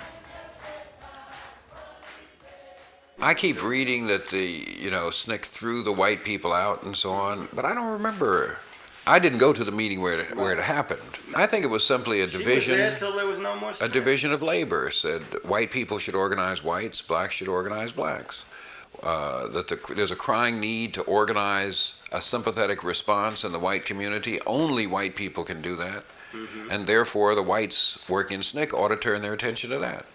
S9: I keep reading that Sncc threw the white people out and so on, but I don't remember. I didn't go to the meeting where it happened. I think it was simply a division.
S3: She was there till there was no more Sncc.
S9: A division of labor. Said white people should organize whites, blacks should organize blacks. There's a crying need to organize a sympathetic response in the white community. Only white people can do that. Mm-hmm. And therefore the whites working in Sncc ought to turn their attention to that.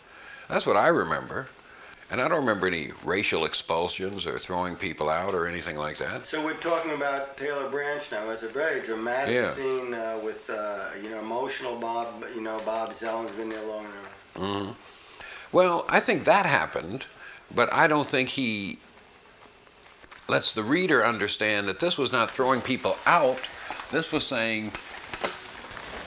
S9: That's what I remember. And I don't remember any racial expulsions or throwing people out or anything like that.
S3: So we're talking about Taylor Branch now. It's a very dramatic scene with, emotional Bob. Bob Zellen's been there long enough.
S9: Mm-hmm. Well, I think that happened, but I don't think he lets the reader understand that this was not throwing people out. This was saying,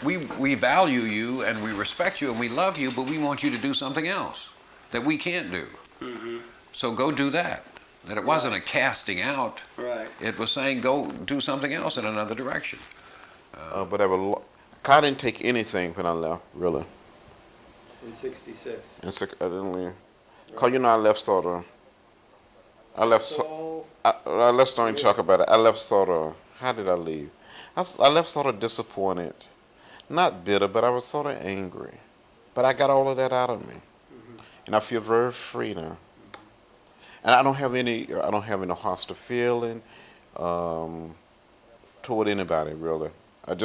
S9: we value you and we respect you and we love you, but we want you to do something else that we can't do. Mm-hmm. So go do that. That it wasn't a casting out.
S3: Right.
S9: It was saying go do something else in another direction.
S4: But I didn't take anything when I left, really.
S3: In '66.
S4: I didn't leave. Because, I left sort of. Let's don't even talk about it. I left sort of. How did I leave? I left sort of disappointed. Not bitter, but I was sort of angry. But I got all of that out of me. And I feel very free now. And I don't have any hostile feeling toward anybody, really. But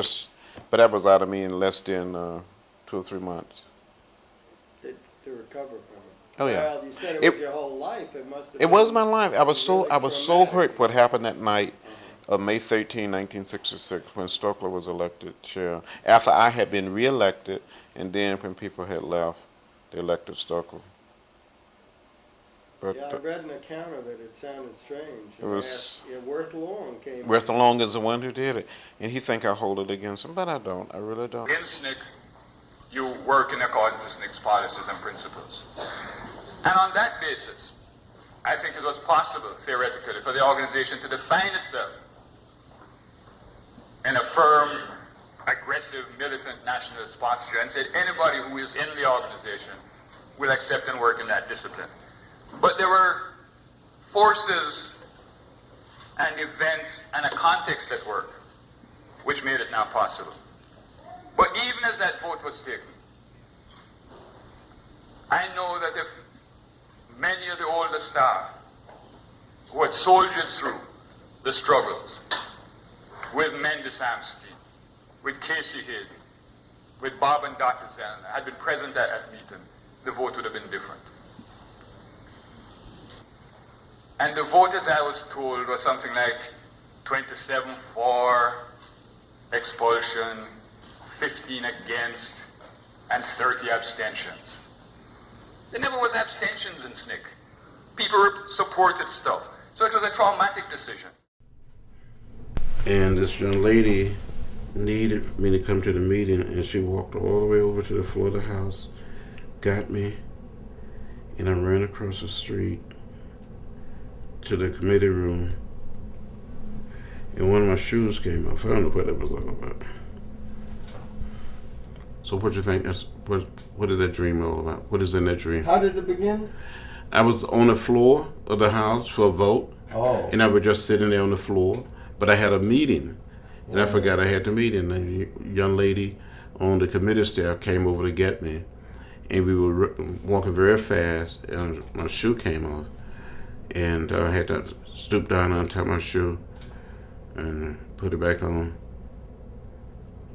S4: that was out of me in less than 2 or 3 months.
S3: To recover from it.
S4: Oh yeah.
S3: Well, you said it was your whole life. It must have.
S4: It was my life. I was so hurt what happened that night of May 13, 1966, when Stokely was elected chair. After I had been reelected, and then when people had left, they elected Stokely. But,
S3: I read an account of it. It sounded strange.
S4: It was.
S3: Worth Long came.
S4: Worth Long is the one who did it, and he think I hold it against him, but I don't. I really don't.
S16: In Sncc, you work in accordance to Sncc's policies and principles, and on that basis, I think it was possible, theoretically, for the organization to define itself in a firm, aggressive, militant nationalist posture, and said anybody who is in the organization will accept and work in that discipline. But there were forces and events and a context at work which made it not possible. But even as that vote was taken, I know that if many of the older staff who had soldiered through the struggles with Mendy Samstein, with Casey Hayden, with Bob and Dottie Zellner, had been present at that meeting, the vote would have been different. And the vote, as I was told, was something like 27 for expulsion, 15 against, and 30 abstentions. There never was abstentions in SNCC. People supported stuff. So it was a traumatic decision.
S4: And this young lady needed me to come to the meeting, and she walked all the way over to the floor of the house, got me, and I ran across the street to the committee room, and one of my shoes came off. I don't know what that was all about. So what do you think? What is that dream all about? What is in that dream?
S3: How did it begin?
S4: I was on the floor of the house for a vote, and I was just sitting there on the floor, but I had a meeting, and I forgot I had the meeting. And a young lady on the committee staff came over to get me, and we were walking very fast, and my shoe came off, and I had to stoop down and untie my shoe and put it back on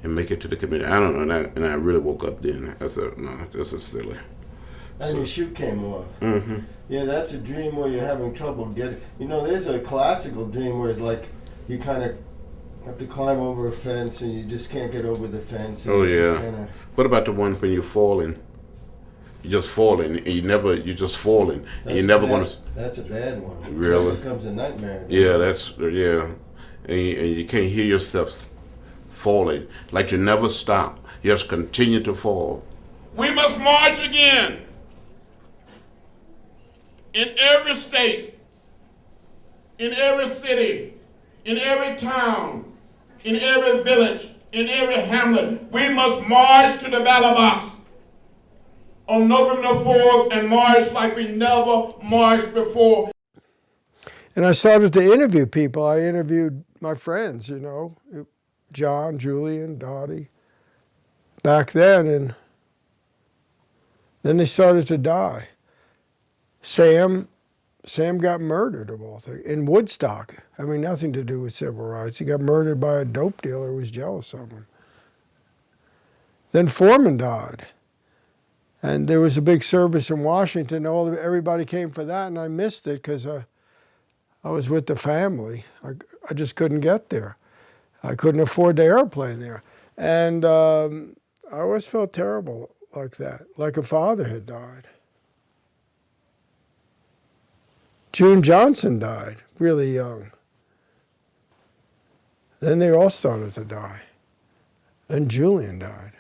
S4: and make it to the committee. I don't know, and I really woke up then. I said, no, this is silly.
S3: And your shoe came off.
S4: Mm-hmm.
S3: Yeah, that's a dream where you're having trouble getting. You know, there's a classical dream where it's like you kind of have to climb over a fence and you just can't get over the fence. And
S4: Oh
S3: you just
S4: yeah.
S3: kinda,
S4: What about the one when you're falling? You're just falling, and you're just falling, and you're never going to.
S3: That's a bad one.
S4: Really?
S3: That becomes a nightmare.
S4: Yeah, and you can't hear yourself falling, like you never stop. You just continue to fall.
S11: We must march again. In every state, in every city, in every town, in every village, in every hamlet, we must march to the ballot box on November 4th and march like we never marched before.
S2: And I started to interview people. I interviewed my friends, you know, John, Julian, Dottie, back then, and then they started to die. Sam got murdered, of all things, in Woodstock. I mean, nothing to do with civil rights. He got murdered by a dope dealer who was jealous of him. Then Foreman died. And there was a big service in Washington. Everybody came for that, and I missed it because I was with the family. I just couldn't get there. I couldn't afford the airplane there. And I always felt terrible like that, like a father had died. June Johnson died really young. Then they all started to die. And Julian died.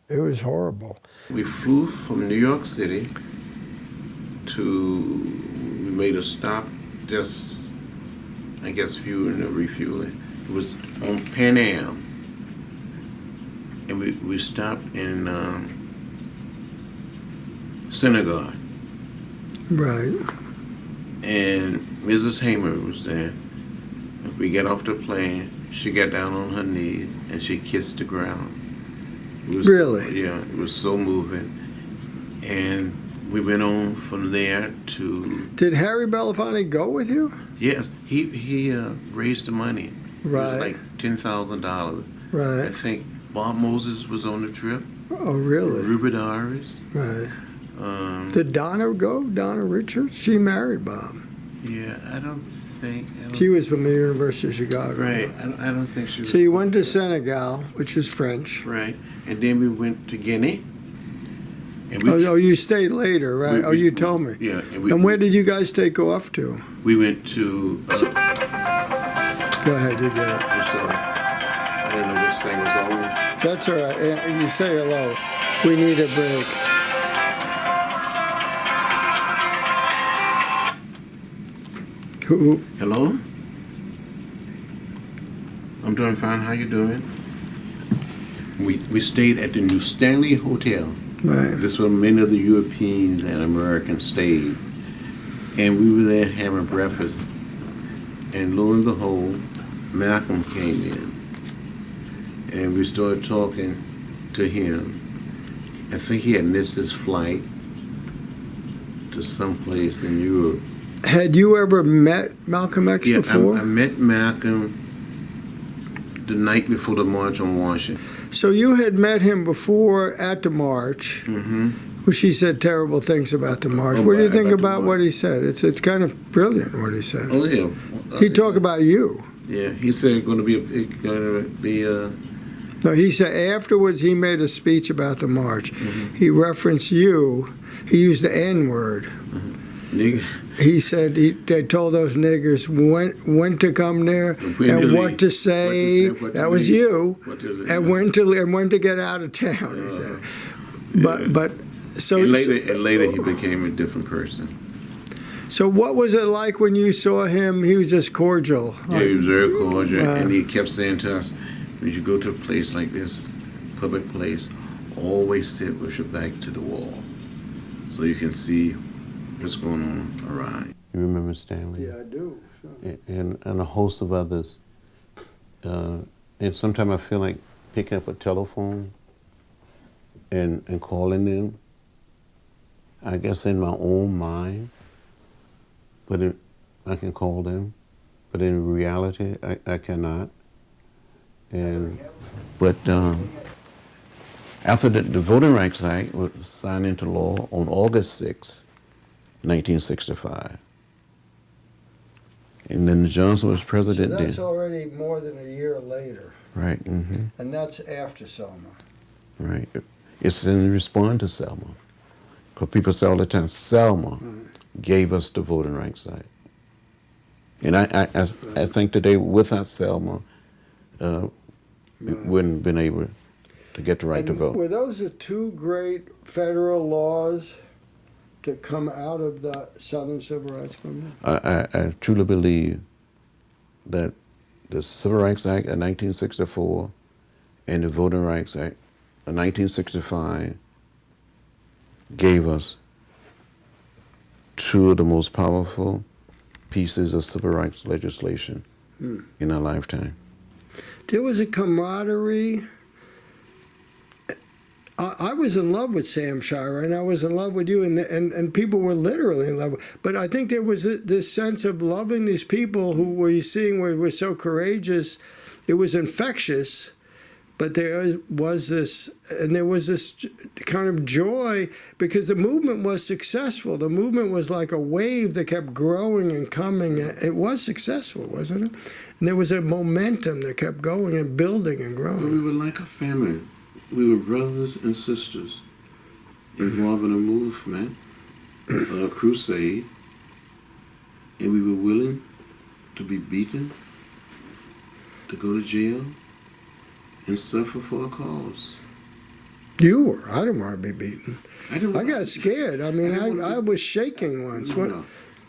S2: It was horrible.
S4: We flew from New York City we made a stop just, I guess, fueling or refueling. It was on Pan Am. And we stopped in Senegal.
S2: Right.
S4: And Mrs. Hamer was there. We got off the plane, she got down on her knees and she kissed the ground.
S2: Really?
S4: Yeah, it was so moving. And we went on from there to...
S2: Did Harry Belafonte go with you?
S4: Yes, he raised the money.
S2: Right.
S4: It was like $10,000.
S2: Right.
S4: I think Bob Moses was on the trip.
S2: Oh, really?
S4: Ruby Doris.
S2: Right. Did Donna go? Donna Richards? She married Bob.
S4: Yeah, I don't think...
S2: She was from the University of Chicago.
S4: Right, I don't think she was...
S2: So you went to Senegal, which is French.
S4: Right, and then we went to Guinea. And
S2: you stayed later, right? You told me.
S4: Yeah.
S2: And where did you guys take off to?
S4: We went to...
S2: Go ahead, you get it.
S4: I'm sorry. I didn't know this thing was on.
S2: That's all right. You say hello. We need a break. Who?
S4: Hello? I'm doing fine. How you doing? We stayed at the New Stanley Hotel.
S2: Right.
S4: This is where many of the Europeans and Americans stayed. And we were there having breakfast. And lo and behold, Malcolm came in. And we started talking to him. I think he had missed his flight. to some place in Europe.
S2: Had you ever met Malcolm X before?
S4: I met Malcolm the night before the March on Washington.
S2: So you had met him before at the march, which he said terrible things about the march. What do you think about what he said? It's kind of brilliant what he said.
S4: Oh yeah.
S2: He talked about you.
S4: Yeah, he said going to be
S2: No, he said afterwards he made a speech about the march. He referenced you. He used the N word. He said they told those niggers when to come there and what to say. That was you, and when to get out of town. He said, but so
S4: and later he became a different person.
S2: So what was it like when you saw him? He was just cordial.
S4: Yeah, he was very cordial, and he kept saying to us, when you go to a place like this, public place, always sit with your back to the wall so you can see what's going on around. You remember Stanley?
S2: Yeah, I do. Sure.
S4: And a host of others. And sometimes I feel like picking up a telephone and calling them. I guess in my own mind, but I can call them. But in reality, I cannot. But after the Voting Rights Act was signed into law on August 6, 1965, and then Johnson was president.
S2: So that's
S4: then.
S2: already more than a year later.
S4: Right.
S2: And that's after Selma.
S4: Right. It's in response to Selma. Because people say all the time, Selma gave us the Voting Rights Act. And I think today, without Selma, we wouldn't have been able to get the right to vote.
S2: Were those the two great federal laws to come out of the Southern Civil Rights Movement?
S4: I truly believe that the Civil Rights Act of 1964 and the Voting Rights Act of 1965 gave us two of the most powerful pieces of civil rights legislation in our lifetime.
S2: There was a camaraderie. I was in love with Sam Shire, and I was in love with you, and people were literally in love with. But I think there was this sense of loving these people who were seeing were so courageous. It was infectious, but there was this kind of joy because the movement was successful. The movement was like a wave that kept growing and coming. It was successful, wasn't it? And there was a momentum that kept going and building and growing.
S4: Well, we were like a family. We were brothers and sisters involved in a movement, a crusade, and we were willing to be beaten, to go to jail, and suffer for a cause.
S2: You were. I didn't want to be beaten. I got scared. I mean, I was shaking once.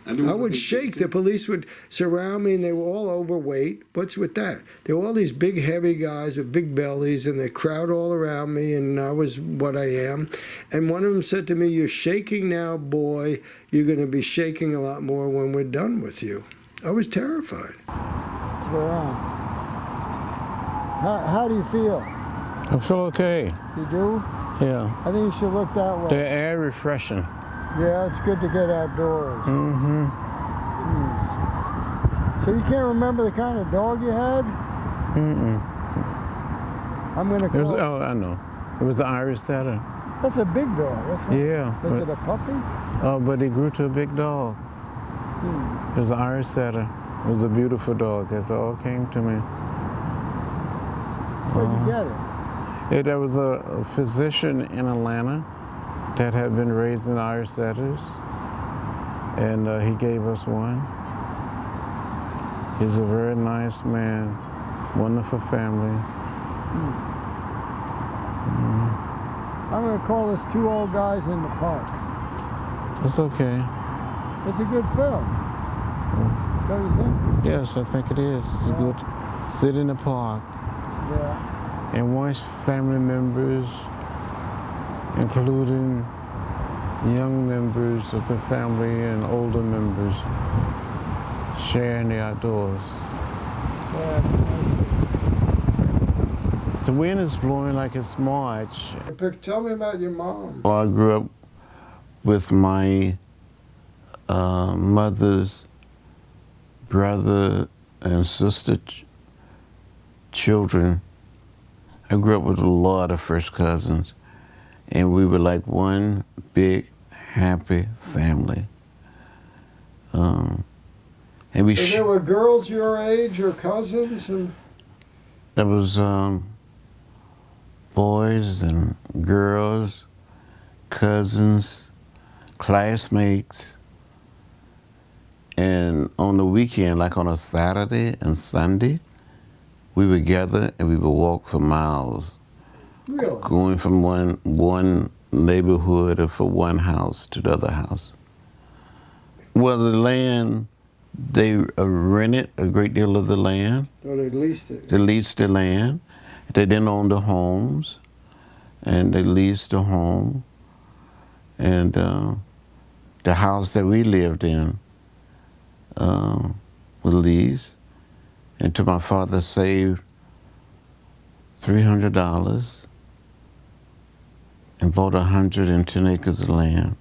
S2: I would shake. The police would surround me, and they were all overweight. What's with that? There were all these big, heavy guys with big bellies, and they crowd all around me, and I was what I am. And one of them said to me, "You're shaking now, boy. You're going to be shaking a lot more when we're done with you." I was terrified. Go on. How do you feel?
S4: I feel okay.
S2: You do?
S4: Yeah.
S2: I think you should look that way.
S4: The air refreshing.
S2: Yeah, it's good to get outdoors. So you can't remember the kind of dog you had? I'm going to call
S4: Oh, I know. It was the Irish Setter.
S2: That's a big dog.
S4: Yeah.
S2: Was it a puppy?
S4: Oh, but he grew to a big dog. It was an Irish Setter. It was a beautiful dog. It all came to me.
S2: Where'd you get it?
S4: There was a physician in Atlanta that had been raised in Irish Setters, and he gave us one. He's a very nice man, wonderful family.
S2: I'm going to call this Two Old Guys in the Park.
S4: It's okay.
S2: It's a good film. Don't you think?
S4: Yes, I think it is. It's good. Sit in the park.
S2: Yeah.
S4: And watch family members, including young members of the family and older members, sharing the outdoors.
S2: Yeah, it's nice.
S4: The wind is blowing like it's March.
S2: Tell me about your mom.
S4: Well, I grew up with my mother's brother and sister children. I grew up with a lot of first cousins, and we were like one big, happy family. And we.
S2: So there were girls your age, your cousins, and.
S4: There was boys and girls, cousins, classmates, and on the weekend, like on a Saturday and Sunday, we would gather and we would walk for miles.
S2: Really?
S4: Going from one neighborhood or from one house to the other house. Well, the land, they rented a great deal of the land.
S2: Oh, they leased it.
S4: They leased the land. They didn't own the homes, and they leased the home. And the house that we lived in was leased. Until my father saved $300 and bought 110 acres of land.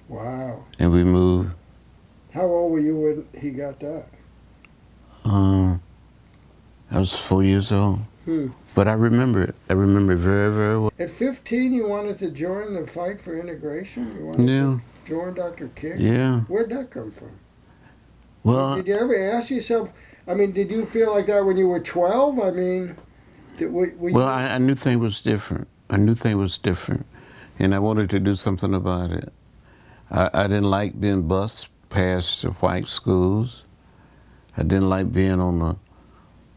S2: Wow.
S4: And we moved.
S2: How old were you when he got that?
S4: I was 4 years old. But I remember it. I remember it very, very well.
S2: At 15, you wanted to join the fight for integration? You wanted to join Dr. King?
S4: Yeah.
S2: Where'd that come from?
S4: Well,
S2: did you ever ask yourself, I mean, did you feel like that when you were 12? I mean,
S4: I knew things was different. I knew things was different, and I wanted to do something about it. I didn't like being bused past the white schools. I didn't like being on a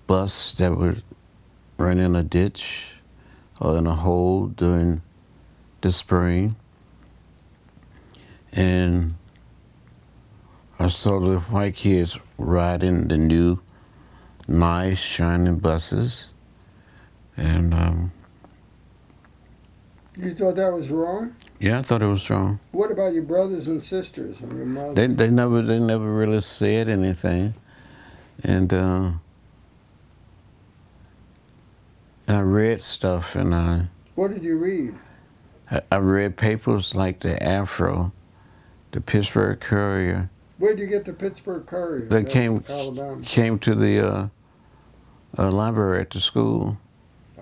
S4: bus that would run in a ditch or in a hole during the spring. And I saw the white kids riding the new, nice, shining buses. And
S2: you thought that was wrong?
S4: yeah, I thought it was wrong.
S2: What about your brothers and sisters and your mother?
S4: They never really said anything. And I read stuff, and
S2: What did you read?
S4: I read papers like the Afro, the Pittsburgh Courier.
S2: Where'd you get the Pittsburgh Courier?
S4: They came
S2: Alabama.
S4: to the library at the school.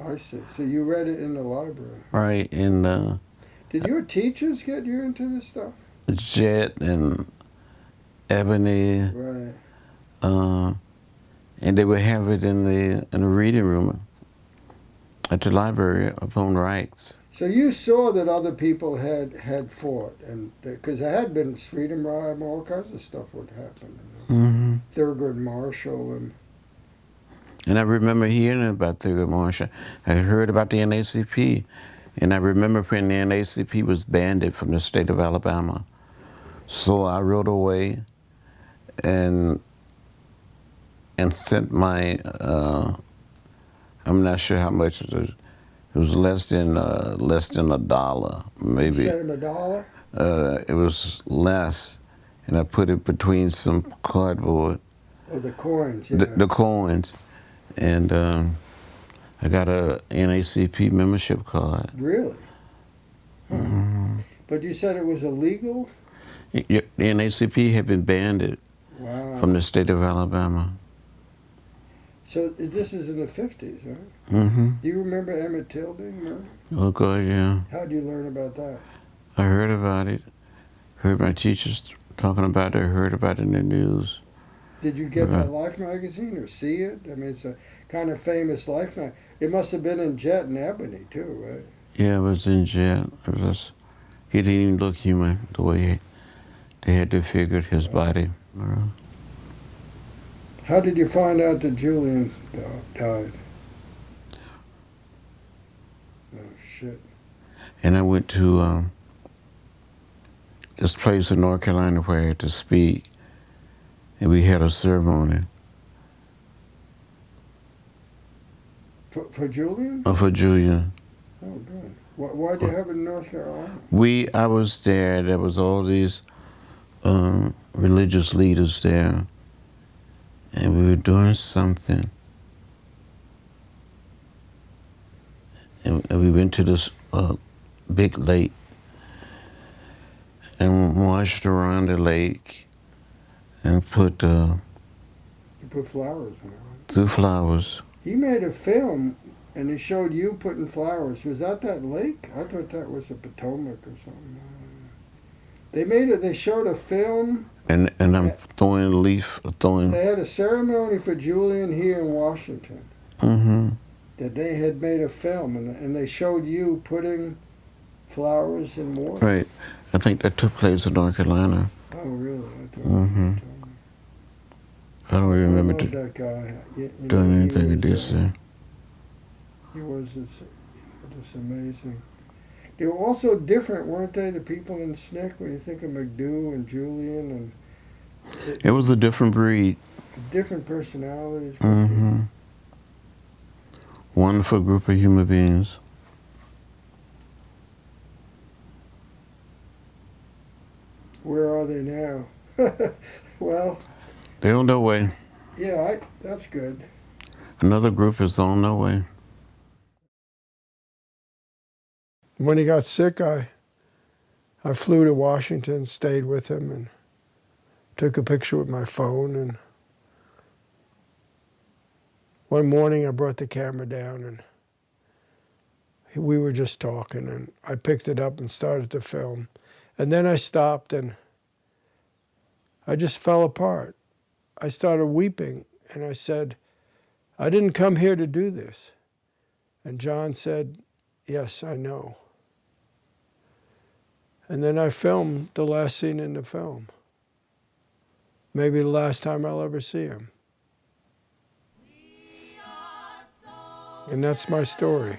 S2: I see. So you read it in the library.
S4: Right, and
S2: did your teachers get you into this stuff?
S4: Jet and Ebony.
S2: Right.
S4: And they would have it in the reading room at the library upon rights.
S2: So you saw that other people had fought, and because there had been freedom ride, all kinds of stuff would happen.
S4: Mm-hmm.
S2: Thurgood Marshall
S4: And I remember hearing about Thurgood Marshall. I heard about the NAACP, and I remember when the NAACP was banned from the state of Alabama. So I rode away and sent my, I'm not sure how much it was. It was less than $1, maybe.
S2: You sent him $1?
S4: It was less, and I put it between some cardboard.
S2: Oh, the coins, yeah.
S4: The coins, and I got a NAACP membership card.
S2: Really? Huh.
S4: Mm-hmm.
S2: But you said it was illegal?
S4: The NAACP had been banned from the state of Alabama.
S2: So this is in the 50s, right?
S4: Mm-hmm.
S2: Do you remember Emmett Till being murdered?
S4: Oh, God, yeah.
S2: How did you learn about that?
S4: I heard about it. Heard my teachers talking about it. Heard about it in the news.
S2: Did you get that Life magazine or see it? I mean, it's a kind of famous Life magazine. It must have been in Jet and Ebony, too, right?
S4: Yeah, it was in Jet. It was. He didn't even look human the way they had disfigured his body.
S2: How did you find out that Julian died? Oh, shit.
S4: And I went to this place in North Carolina where I had to speak, and we had a ceremony.
S2: For Julian?
S4: For Julian.
S2: Oh, good. Why'd you have it in North Carolina?
S4: I was there. There was all these religious leaders there, and we were doing something. And we went to this big lake, and marched around the lake and put
S2: You put flowers in it.
S4: the flowers.
S2: He made a film, and he showed you putting flowers. Was that lake? I thought that was the Potomac or something. They showed a film.
S4: And I'm throwing a leaf,
S2: They had a ceremony for Julian here in Washington.
S4: Mm-hmm.
S2: That they had made a film, and they showed you putting flowers in water.
S4: Right. I think that took place in North Carolina.
S2: Oh, really? I thought
S4: Mm-hmm. I don't remember
S2: I love that guy.
S4: doing anything he did say.
S2: He was just amazing. They were also different, weren't they? The people in Sncc, when you think of McDo and Julian and
S4: It was a different breed.
S2: different personalities.
S4: Mm-hmm. Wonderful group of human beings.
S2: Where are they now? Well,
S4: They're on their way.
S2: yeah, that's good.
S4: Another group is on their way.
S2: When he got sick, I flew to Washington, stayed with him, and took a picture with my phone. And one morning, I brought the camera down, and we were just talking, and I picked it up and started to film. And then I stopped, and I just fell apart. I started weeping, and I said, I didn't come here to do this. And John said, yes, I know. And then I filmed the last scene in the film. Maybe the last time I'll ever see him. And that's my story.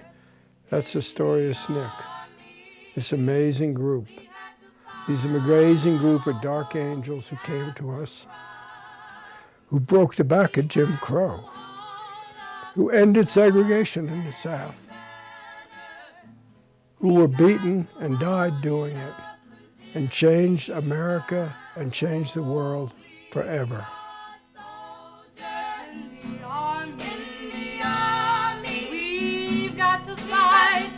S2: That's the story of Sncc. This amazing group. These amazing group of dark angels who came to us, who broke the back of Jim Crow, who ended segregation in the South, who were beaten and died doing it, and changed America and changed the world forever.
S6: We've got to fight,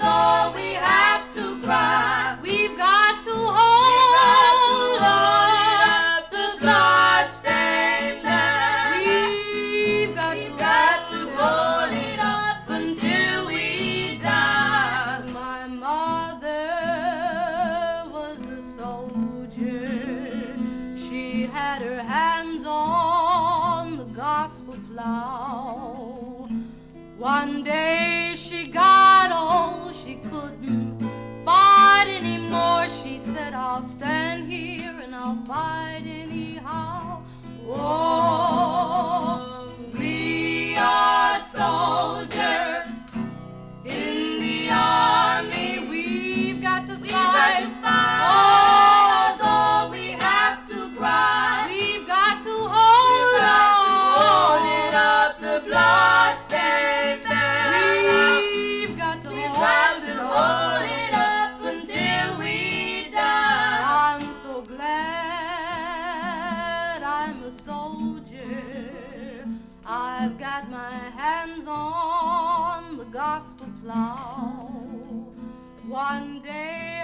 S6: although we have to cry. We've got to hold up the bloodstained flag. We've got to hold it up until we die. My mother was a soldier. She had her hands on the gospel plow. One day she got old, she couldn't fight anymore. She said, I'll stand here and I'll fight anyhow. Oh, we are soldiers in the army. We've got to fight, although we have to cry. We've got to hold it up, the bloodstained flag. We've got to hold it up until we die. I'm so glad I'm a soldier. I've got my hands on the gospel plow. One day